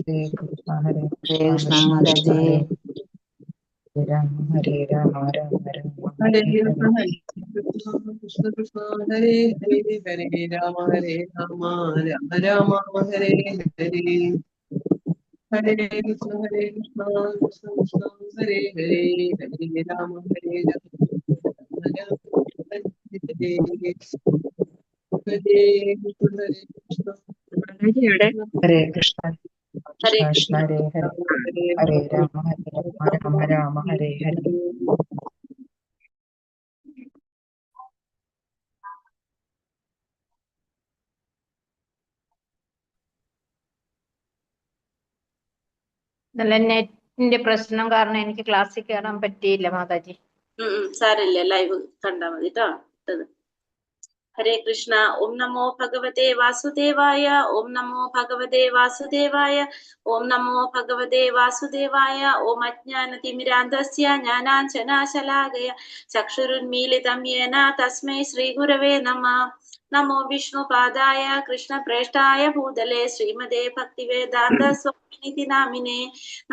ഹരേ ഹരേ കൃഷ്ണ കൃഷ്ണ മാതാജി. രാമ ഹരേ രാമ രാമ രാമ ഹരേ ഹരേ കൃഷ്ണ ഹരേ. കൃഷ്ണ കൃഷ്ണ ഹരേ ഹരേ ഹരേ രാമ രാമ രാമ ഹരേ ഹരേ. ഹരേ കൃഷ്ണ കൃഷ്ണ കൃഷ്ണ ഹരേ ഹരേ ഹരേ രാമ രാമ ഹരേ ഹരേ. ഹരേ കൃഷ്ണ ഹരേ കൃഷ്ണ ഹരേ കൃഷ്ണ കൃഷ്ണ കൃഷ്ണ ഹരേ ഹരേ ഹരേ രാമ രാമ രാമ ഹരേ ഹരേ. നല്ല നെറ്റിന്റെ പ്രശ്നം കാരണം എനിക്ക് ക്ലാസ്സിൽ കയറാൻ പറ്റിയില്ല മാതാജി. സാരല്ല, ലൈവ് കണ്ടാ മതി കേട്ടോ. ഹരേ കൃഷ്ണ. ഓം നമോ ഭഗവതേ വാസുദേവായ. ഓം നമോ ഭഗവതേ വാസുദേവായ. ഓം നമോ ഭഗവതേ വാസുദേവായ. ഓം അജ്ഞാനതിമിരാന്ധസ്യ ജ്ഞാനാഞ്ജനാശലാകയ ചക്ഷുരുന്മീലിതം യേന തസ്മൈ ശ്രീ ഗുരവേ നമഃ. നമോ വിഷ്ണുപാദായ കൃഷ്ണപ്രേഷ്ഠായ ഭൂതലേ ശ്രീമതേ ഭക്തിവേദാന്ത സ്വാമിനിധി നാമിനേ.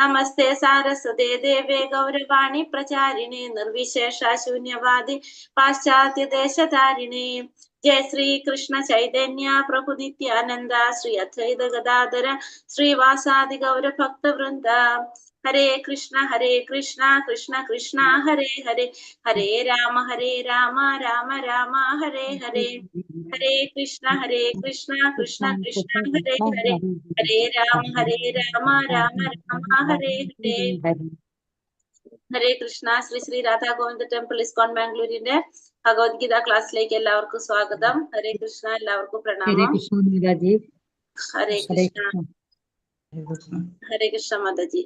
നമസ്തേ സാരസ്വതേ ദേവേ ഗൗരവാണി പ്രചാരിണേ നിർവിശേഷ ശൂന്യവാദി പാശ്ചാത്യ ദേശധാരിണേ. ജയ ശ്രീ കൃഷ്ണ ചൈതന്യ പ്രഭു നിത്യാനന്ദ ശ്രീ അദ്വൈത ഗദാധര ശ്രീവാസാദി ഗൗര ഭക്ത വൃന്ദ. ഹരേ കൃഷ്ണ കൃഷ്ണ കൃഷ്ണ ഹരേ ഹരേ. ഹരേ രാമ രാമ രാമ ഹരേ ഹരേ. ഹരേ കൃഷ്ണ കൃഷ്ണ കൃഷ്ണ ഹരേ ഹരേ. ഹരേ രാമ രാമ രാമ ഹരേ ഹരേ. ഹരേ കൃഷ്ണ. ശ്രീ ശ്രീ രാധാ ഗോവിന്ദ ടെമ്പിൾ ഇസ്കോൺ ബാംഗ്ലൂരിന്റെ ഭഗവത്ഗീത ക്ലാസ്സിലേക്ക് എല്ലാവർക്കും സ്വാഗതം. ഹരേ കൃഷ്ണ. എല്ലാവർക്കും പ്രണാമം. ഹരേ കൃഷ്ണ. ഹരേ കൃഷ്ണ മാതാജി.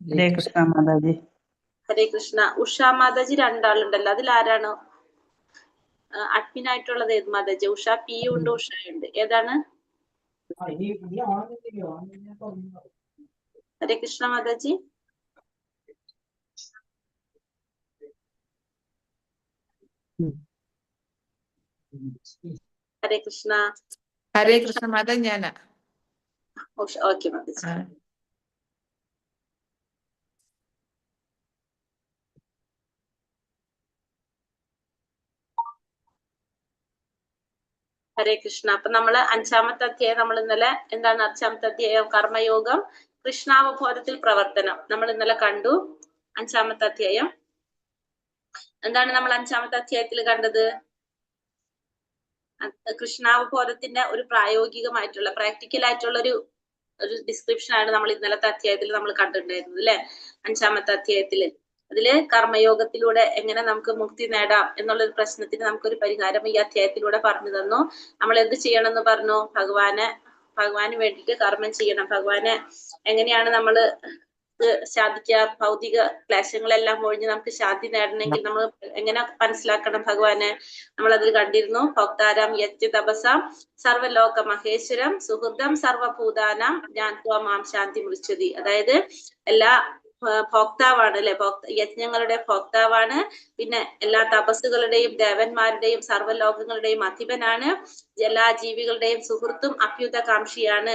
ഹരേ കൃഷ്ണ മാതാജി. ഹരേ കൃഷ്ണ. ഉഷ മാതാജി രണ്ടാളുണ്ടല്ലോ, അതിൽ ആരാണ് അഡ്മിൻ ആയിട്ടുള്ളത്? ഏത് മാതാജി? ഉഷ പി ഉണ്ട്, ഉഷയുണ്ട്. ഏതാണ്? ഹരേ കൃഷ്ണ മാതാജി. ഹരേ കൃഷ്ണ. ഹരേ കൃഷ്ണ മാതാ. ഞാനാ. ഓക്കെ മാതാജി. ഹരേ കൃഷ്ണ. അപ്പൊ നമ്മള് അഞ്ചാമത്തെ അധ്യായം, നമ്മൾ ഇന്നലെ എന്താണ് അഞ്ചാമത്തെ അധ്യായം? കർമ്മയോഗം, കൃഷ്ണാവബോധത്തിൽ പ്രവർത്തനം നമ്മൾ ഇന്നലെ കണ്ടു. അഞ്ചാമത്തെ അധ്യായം എന്താണ് നമ്മൾ അഞ്ചാമത്തെ അധ്യായത്തിൽ കണ്ടത്? കൃഷ്ണാവബോധത്തിന്റെ ഒരു പ്രായോഗികമായിട്ടുള്ള പ്രാക്ടിക്കൽ ആയിട്ടുള്ള ഒരു ഡിസ്ക്രിപ്ഷൻ ആണ് നമ്മൾ ഇന്നലത്തെ അധ്യായത്തിൽ നമ്മൾ കണ്ടിട്ടുണ്ടായിരുന്നത് അല്ലെ? അഞ്ചാമത്തെ അധ്യായത്തില് അതില് കർമ്മയോഗത്തിലൂടെ എങ്ങനെ നമുക്ക് മുക്തി നേടാം എന്നുള്ളൊരു പ്രശ്നത്തിന് നമുക്കൊരു പരിഹാരം ഈ അധ്യായത്തിലൂടെ പറഞ്ഞു തന്നു. നമ്മൾ എന്ത് ചെയ്യണം എന്ന് പറഞ്ഞു? ഭഗവാന് വേണ്ടിയിട്ട് കർമ്മം ചെയ്യണം. ഭഗവാനെ എങ്ങനെയാണ് നമ്മൾ ശാന്തിക്കുക? ഭൗതിക ക്ലേശങ്ങളെല്ലാം ഒഴിഞ്ഞ് നമുക്ക് ശാന്തി നേടണമെങ്കിൽ നമ്മൾ എങ്ങനെ മനസ്സിലാക്കണം ഭഗവാനെ? നമ്മൾ അതിൽ കണ്ടിരുന്നു. ഭക്താരം യജ്ഞ തപസാം സർവലോക മഹേശ്വരം സുഹൃദം സർവഭൂതാനാം ജ്ഞാത്വാ മാം ശാന്തി മൃച്ഛതി. അതായത് എല്ലാ ഭോക്താവാണ് അല്ലെ? യജ്ഞങ്ങളുടെ ഭോക്താവാണ്. പിന്നെ എല്ലാ തപസ്സുകളുടെയും ദേവന്മാരുടെയും സർവ്വലോകങ്ങളുടെയും അധിപനാണ്. എല്ലാ ജീവികളുടെയും സുഹൃത്തും അഭ്യുതകാംക്ഷിയാണ്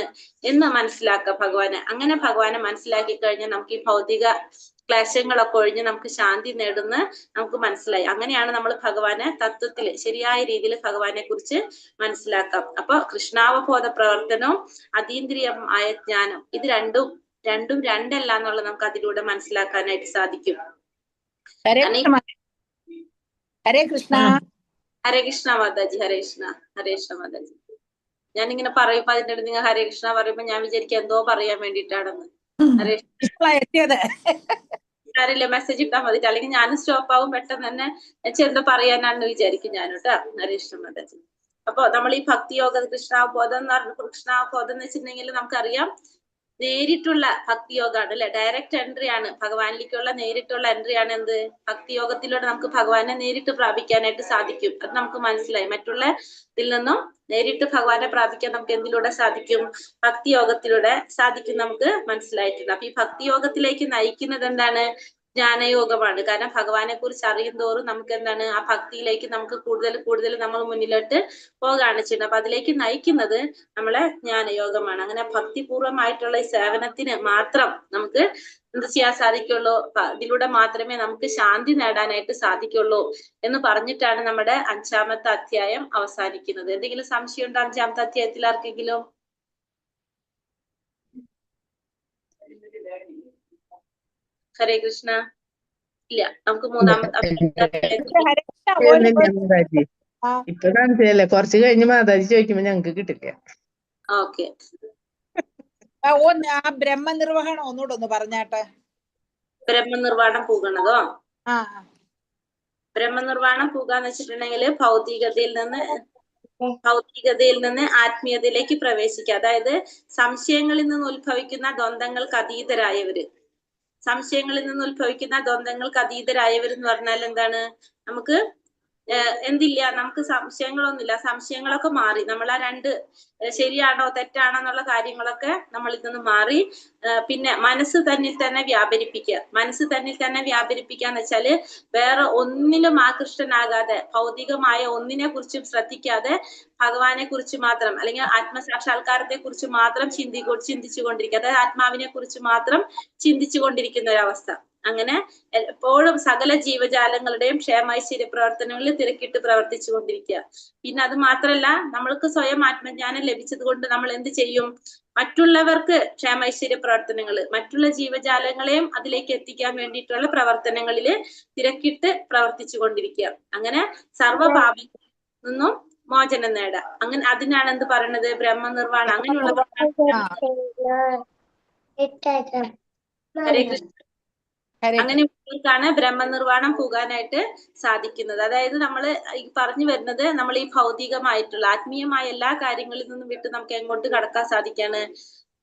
എന്ന് മനസ്സിലാക്കുക ഭഗവാന്. അങ്ങനെ ഭഗവാനെ മനസ്സിലാക്കി കഴിഞ്ഞാൽ നമുക്ക് ഈ ഭൗതിക ക്ലേശങ്ങളൊക്കെ ഒഴിഞ്ഞ് നമുക്ക് ശാന്തി നേടുന്ന നമുക്ക് മനസ്സിലായി. അങ്ങനെയാണ് നമ്മൾ ഭഗവാനെ തത്വത്തില് ശരിയായ രീതിയിൽ ഭഗവാനെ കുറിച്ച് മനസ്സിലാക്കാം. അപ്പൊ കൃഷ്ണാവബോധ പ്രവർത്തനവും അതീന്ദ്രിയമായ ജ്ഞാനം, ഇത് രണ്ടും രണ്ടല്ല എന്നുള്ളത് നമുക്ക് അതിലൂടെ മനസ്സിലാക്കാനായിട്ട് സാധിക്കും. ഹരേ കൃഷ്ണ. ഹരേ കൃഷ്ണ മാതാജി. ഹരേ കൃഷ്ണ. ഹരേ കൃഷ്ണ മാതാജി. ഞാനിങ്ങനെ പറയുമ്പോ അതിൻ്റെ ഇടയിൽ നിങ്ങൾ ഹരേ കൃഷ്ണ പറയുമ്പോ ഞാൻ വിചാരിക്കും എന്തോ പറയാൻ വേണ്ടിയിട്ടാണെന്ന്. ഹരേ ആരില്ല, മെസ്സേജ് ഇട്ടാൽ മതി, അല്ലെങ്കിൽ ഞാനും സ്റ്റോപ്പ് ആവും പെട്ടെന്ന് തന്നെ. എന്തോ പറയാനാണെന്ന് വിചാരിക്കും ഞാൻ കേട്ടോ. ഹരേ കൃഷ്ണ മാതാജി. അപ്പൊ നമ്മൾ ഈ ഭക്തിയോഗ കൃഷ്ണാവബോധം എന്ന് പറഞ്ഞ കൃഷ്ണാവബോധം എന്ന് വെച്ചിട്ടുണ്ടെങ്കിൽ നമുക്കറിയാം നേരിട്ടുള്ള ഭക്തിയോഗമാണ് അല്ലെ? ഡയറക്റ്റ് എൻട്രി ആണ് ഭഗവാനിലേക്കുള്ള നേരിട്ടുള്ള എൻട്രി ആണ് എന്ത്? ഭക്തിയോഗത്തിലൂടെ നമുക്ക് ഭഗവാനെ നേരിട്ട് പ്രാപിക്കാനായിട്ട് സാധിക്കും. അത് നമുക്ക് മനസ്സിലായി. മറ്റുള്ള ഇതിൽ നിന്നും നേരിട്ട് ഭഗവാനെ പ്രാപിക്കാൻ നമുക്ക് എന്തിലൂടെ സാധിക്കും? ഭക്തിയോഗത്തിലൂടെ സാധിക്കും നമുക്ക് മനസ്സിലായിട്ടുണ്ട്. അപ്പൊ ഈ ഭക്തിയോഗത്തിലേക്ക് നയിക്കുന്നത് എന്താണ്? ജ്ഞാനയോഗമാണ്. കാരണം ഭഗവാനെ കുറിച്ച് അറിയും തോറും നമുക്ക് എന്താണ് ആ ഭക്തിയിലേക്ക് നമുക്ക് കൂടുതൽ നമ്മൾ മുന്നിലോട്ട് പോകാണ് ചെയ്യുന്നത്. അപ്പൊ അതിലേക്ക് നയിക്കുന്നത് നമ്മളെ ജ്ഞാനയോഗമാണ്. അങ്ങനെ ഭക്തിപൂർവമായിട്ടുള്ള ഈ സേവനത്തിന് മാത്രം നമുക്ക് എന്ത് ചെയ്യാൻ സാധിക്കുള്ളൂ, ഇതിലൂടെ മാത്രമേ നമുക്ക് ശാന്തി നേടാനായിട്ട് സാധിക്കുള്ളൂ എന്ന് പറഞ്ഞിട്ടാണ് നമ്മുടെ 5ാമത്തെ അധ്യായം അവസാനിക്കുന്നത്. എന്തെങ്കിലും സംശയമുണ്ടോ 5ാമത്തെ അധ്യായത്തിൽ ആർക്കെങ്കിലും? ഹരേ കൃഷ്ണ. ഇല്ല, നമുക്ക് 3ാമത്തെ മാതാജി ഇപ്പൊ കാണിച്ചല്ലേ, കുറച്ച് കഴിഞ്ഞ് മാതാജി ചോദിക്കുമ്പോ ഞങ്ങക്ക് കിട്ടില്ല. ഓക്കെ. ആ ബ്രഹ്മനിർവഹണം ഒന്നുകൂടെ ഒന്ന് പറഞ്ഞാട്ടെ. ബ്രഹ്മനിർവാണം പൂകണതോ? ബ്രഹ്മനിർവാണം പൂകാന്ന് വെച്ചിട്ടുണ്ടെങ്കിൽ ഭൗതികതയിൽ നിന്ന് ആത്മീയതയിലേക്ക് പ്രവേശിക്കുക. അതായത് സംശയങ്ങളിൽ നിന്ന് ഉത്ഭവിക്കുന്ന ദ്വന്ദ്ങ്ങൾക്ക് അതീതരായവര്. സംശയങ്ങളിൽ നിന്ന് ഉത്ഭവിക്കുന്ന ദ്വന്ദ്ങ്ങൾക്ക് അതീതരായവർ എന്ന് പറഞ്ഞാൽ എന്താണ്? നമുക്ക് എന്തില്ല, നമുക്ക് സംശയങ്ങളൊന്നുമില്ല. സംശയങ്ങളൊക്കെ മാറി നമ്മൾ ആ 2 ശരിയാണോ തെറ്റാണോ എന്നുള്ള കാര്യങ്ങളൊക്കെ നമ്മൾ ഇതിൽ മാറി പിന്നെ മനസ്സ് തന്നിൽ തന്നെ വ്യാപരിപ്പിക്കുക. മനസ്സ് തന്നിൽ തന്നെ വ്യാപരിപ്പിക്കാന്ന് വെച്ചാല് വേറെ ഒന്നിലും ആകൃഷ്ടനാകാതെ, ഭൗതികമായ ഒന്നിനെ കുറിച്ചും ശ്രദ്ധിക്കാതെ ഭഗവാനെ കുറിച്ച് മാത്രം അല്ലെങ്കിൽ ആത്മസാക്ഷാത്കാരത്തെ കുറിച്ച് മാത്രം ചിന്തിച്ചു കൊണ്ടിരിക്കുക. അതായത് ആത്മാവിനെ കുറിച്ച് മാത്രം ചിന്തിച്ചു കൊണ്ടിരിക്കുന്ന ഒരവസ്ഥ. അങ്ങനെ എപ്പോഴും സകല ജീവജാലങ്ങളുടെയും ക്ഷേമൈശ്വര്യ പ്രവർത്തനങ്ങളിൽ തിരക്കിട്ട് പ്രവർത്തിച്ചു കൊണ്ടിരിക്കുക. പിന്നെ അത് മാത്രല്ല, നമ്മൾക്ക് സ്വയം ആത്മജ്ഞാനം ലഭിച്ചത് കൊണ്ട് നമ്മൾ എന്ത് ചെയ്യും? മറ്റുള്ളവർക്ക് ക്ഷേമൈശ്വര്യ പ്രവർത്തനങ്ങൾ, മറ്റുള്ള ജീവജാലങ്ങളെയും അതിലേക്ക് എത്തിക്കാൻ വേണ്ടിയിട്ടുള്ള പ്രവർത്തനങ്ങളിൽ തിരക്കിട്ട് പ്രവർത്തിച്ചു കൊണ്ടിരിക്കുക. അങ്ങനെ സർവ്വപാപങ്ങളിൽ നിന്നും മോചനം നേടാം. അങ്ങനെ അതിനാണ് എന്ത് പറയുന്നത്? ബ്രഹ്മനിർവാണം. അങ്ങനെയുള്ള ഹരേ കൃഷ്ണ. അങ്ങനെയുള്ളവർക്കാണ് ബ്രഹ്മനിർവാണം പോകാനായിട്ട് സാധിക്കുന്നത്. അതായത് നമ്മൾ ഈ പറഞ്ഞു വരുന്നത്, നമ്മൾ ഈ ഭൗതികമായിട്ടുള്ള ആത്മീയമായ എല്ലാ കാര്യങ്ങളിൽ നിന്നും വിട്ട് നമുക്ക് എങ്ങോട്ട് കടക്കാൻ സാധിക്കാണ്?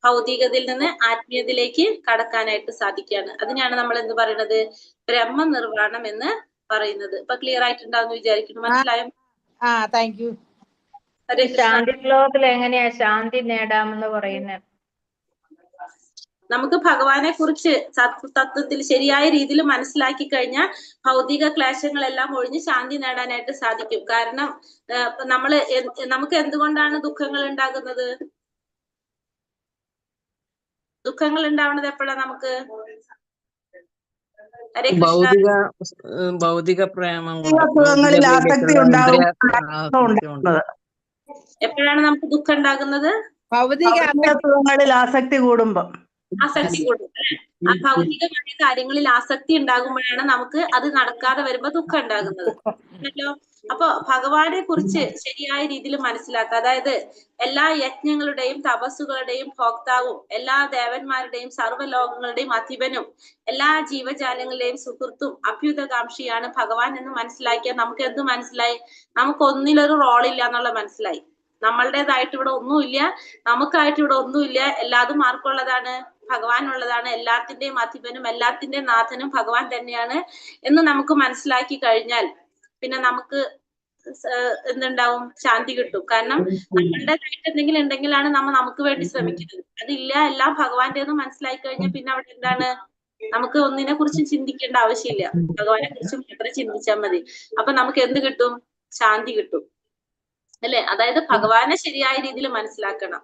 ഭൗതികതയിൽ നിന്ന് ആത്മീയതയിലേക്ക് കടക്കാനായിട്ട് സാധിക്കുകയാണ്. അതിനാണ് നമ്മൾ എന്ത് പറയുന്നത്? ബ്രഹ്മനിർവാണം എന്ന് പറയുന്നത്. ഇപ്പൊ ക്ലിയർ ആയിട്ടുണ്ടാവുമെന്ന് വിചാരിക്കുന്നു. മനസ്സിലായോ? Thank you. ശാന്തി ശ്ലോകത്തിൽ എങ്ങനെയാ ശാന്തി നേടാമെന്ന് പറയുന്നത്? നമുക്ക് ഭഗവാനെ കുറിച്ച് തത്വത്തിൽ ശരിയായ രീതിയിൽ മനസ്സിലാക്കി കഴിഞ്ഞാൽ ഭൗതിക ക്ലേശങ്ങളെല്ലാം ഒഴിഞ്ഞ് ശാന്തി നേടാനായിട്ട് സാധിക്കും. കാരണം നമുക്ക് എന്തുകൊണ്ടാണ് ദുഃഖങ്ങൾ ഉണ്ടാകുന്നത്? ദുഃഖങ്ങൾ ഉണ്ടാവുന്നത് എപ്പോഴാണ്? നമുക്ക് ഭൗതിക പ്രേമം എപ്പോഴാണ് നമുക്ക് ദുഃഖം ഉണ്ടാകുന്നത്? ഭൗതികങ്ങളിൽ ആസക്തി കൂടുമ്പോ. ആസക്തി കൂടും. ആ ഭൗതികമായ കാര്യങ്ങളിൽ ആസക്തി ഉണ്ടാകുമ്പോഴാണ് നമുക്ക് അത് നടക്കാതെ വരുമ്പോ ദുഃഖം ഉണ്ടാകുന്നത്. അല്ലോ, അപ്പൊ ഭഗവാനെ കുറിച്ച് ശരിയായ രീതിയിൽ മനസ്സിലാക്കുക. അതായത് എല്ലാ യജ്ഞങ്ങളുടെയും തപസ്സുകളുടെയും ഭോക്താവും, എല്ലാ ദേവന്മാരുടെയും സർവ്വലോകങ്ങളുടെയും അധിപനും, എല്ലാ ജീവജാലങ്ങളുടെയും സുഹൃത്തും അഭ്യുതകാംക്ഷിയാണ് ഭഗവാൻ എന്ന് മനസ്സിലാക്കിയാൽ നമുക്ക് എന്ത് മനസ്സിലായി? നമുക്ക് ഒന്നിലൊരു റോളില്ല എന്നുള്ള മനസ്സിലായി. നമ്മളുടേതായിട്ട് ഇവിടെ ഒന്നുമില്ല, നമുക്കായിട്ട് ഇവിടെ ഒന്നുമില്ല. എല്ലാതും ആർക്കുള്ളതാണ്? ഭഗവാനുള്ളതാണ്. എല്ലാത്തിന്റെയും അധിപനും എല്ലാത്തിന്റെയും നാഥനും ഭഗവാൻ തന്നെയാണ് എന്ന് നമുക്ക് മനസ്സിലാക്കി കഴിഞ്ഞാൽ പിന്നെ നമുക്ക് എന്തുണ്ടാവും? ശാന്തി കിട്ടും. കാരണം നമ്മളുടേതായിട്ട് എന്തെങ്കിലും ഉണ്ടെങ്കിലാണ് നമുക്ക് വേണ്ടി ശ്രമിക്കുന്നത്. അതില്ല, എല്ലാം ഭഗവാന്റെ എന്ന് മനസ്സിലാക്കി കഴിഞ്ഞാൽ പിന്നെ അവിടെ എന്താണ്? നമുക്ക് ഒന്നിനെ കുറിച്ചും ചിന്തിക്കേണ്ട ആവശ്യമില്ല. ഭഗവാനെ കുറിച്ച് മാത്രം ചിന്തിച്ചാൽ മതി. അപ്പൊ നമുക്ക് എന്ത് കിട്ടും? ശാന്തി കിട്ടും, അല്ലെ? അതായത് ഭഗവാനെ ശരിയായ രീതിയിൽ മനസ്സിലാക്കണം.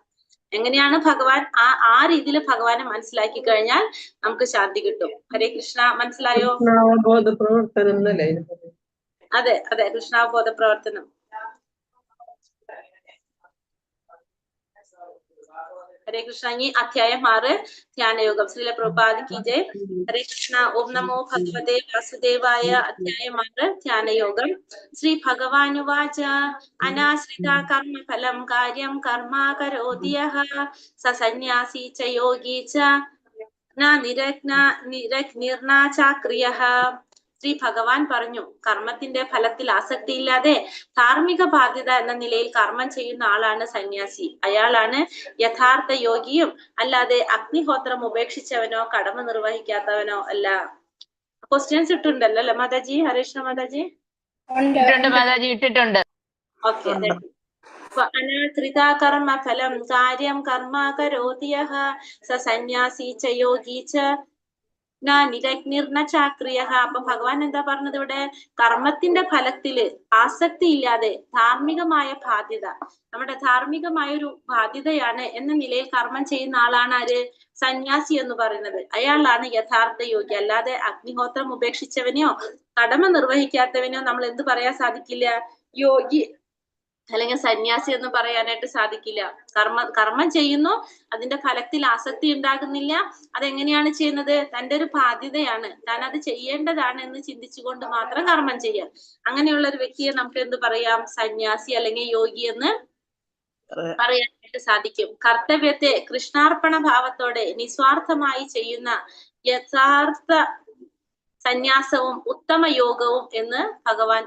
എങ്ങനെയാണ് ഭഗവാൻ? ആ രീതിയിൽ ഭഗവാനെ മനസ്സിലാക്കി കഴിഞ്ഞാൽ നമുക്ക് ശാന്തി കിട്ടും. ഹരേ കൃഷ്ണ. മനസ്സിലായോ? അതെ അതെ, കൃഷ്ണാവബോധ പ്രവർത്തനം. ഹരേ കൃഷ്ണ. ഇനി അധ്യായം 6 ധ്യാനയോഗം. ശ്രീല പ്രഭുപാദ് കി ജയ്. ഹരേ കൃഷ്ണ. ഓം നമോ ഭഗവതേ വാസുദേവായ. അധ്യായം 6 ധ്യാനയോഗം. ശ്രീ ഭഗവാനുവാച അനാശ്രിത കർമ്മ ഫലം കാര്യം കർമ്മ കരോതി യഃ സ സന്യാസി ച യോഗി ച ന നിരഗ്നിർനാ ചാക്രിയഃ. ശ്രീ ഭഗവാൻ പറഞ്ഞു, കർമ്മത്തിന്റെ ഫലത്തിൽ ആസക്തിയില്ലാതെ ധാർമ്മിക ബാധ്യത എന്ന നിലയിൽ കർമ്മം ചെയ്യുന്ന ആളാണ് സന്യാസി. അയാളാണ് യഥാർത്ഥ യോഗിയും, അല്ലാതെ അഗ്നിഹോത്രം ഉപേക്ഷിച്ചവനോ കടമ നിർവഹിക്കാത്തവനോ അല്ല. ക്വസ്റ്റ്യൻസ് ഇട്ടുണ്ടല്ലോ അല്ലെ മാതാജി? ഹരേഷ്ണ മാതാജി ഇട്ടിട്ടുണ്ട്. ഓക്കെ. അനാശ്രിത കർമ്മ ഫലം കാര്യം കർമ്മ കരോതി യഃ സ സന്യാസി ച യോഗി ച നിരഗ്നിർണ ചാക്രിയ. അപ്പൊ ഭഗവാൻ എന്താ പറഞ്ഞത് ഇവിടെ? കർമ്മത്തിന്റെ ഫലത്തില് ആസക്തി ഇല്ലാതെ ധാർമ്മികമായ ബാധ്യത, നമ്മുടെ ധാർമ്മികമായ ഒരു ബാധ്യതയാണ് എന്ന നിലയിൽ കർമ്മം ചെയ്യുന്ന ആളാണ് ആര്? സന്യാസി എന്ന് പറയുന്നത്. അയാളാണ് യഥാർത്ഥ യോഗി. അല്ലാതെ അഗ്നിഹോത്രം ഉപേക്ഷിച്ചവനെയോ കടമ നിർവഹിക്കാത്തവനെയോ നമ്മൾ എന്ത് പറയാൻ സാധിക്കില്ല? യോഗി അല്ലെങ്കിൽ സന്യാസി എന്ന് പറയാനായിട്ട് സാധിക്കില്ല. കർമ്മം ചെയ്യുന്നു, അതിന്റെ ഫലത്തിൽ ആസക്തി ഉണ്ടാകുന്നില്ല. അതെങ്ങനെയാണ് ചെയ്യുന്നത്? തന്റെ ഒരു ബാധ്യതയാണ്, താൻ അത് ചെയ്യേണ്ടതാണ് എന്ന് ചിന്തിച്ചുകൊണ്ട് മാത്രം കർമ്മം ചെയ്യാം. അങ്ങനെയുള്ള ഒരു വ്യക്തിയെ നമുക്ക് എന്ത് പറയാം? സന്യാസി അല്ലെങ്കിൽ യോഗി എന്ന് പറയാനായിട്ട് സാധിക്കും. കർത്തവ്യത്തെ കൃഷ്ണാർപ്പണ ഭാവത്തോടെ നിസ്വാർത്ഥമായി ചെയ്യുന്ന യഥാർത്ഥ സന്യാസവും ഉത്തമ യോഗവും എന്ന് ഭഗവാൻ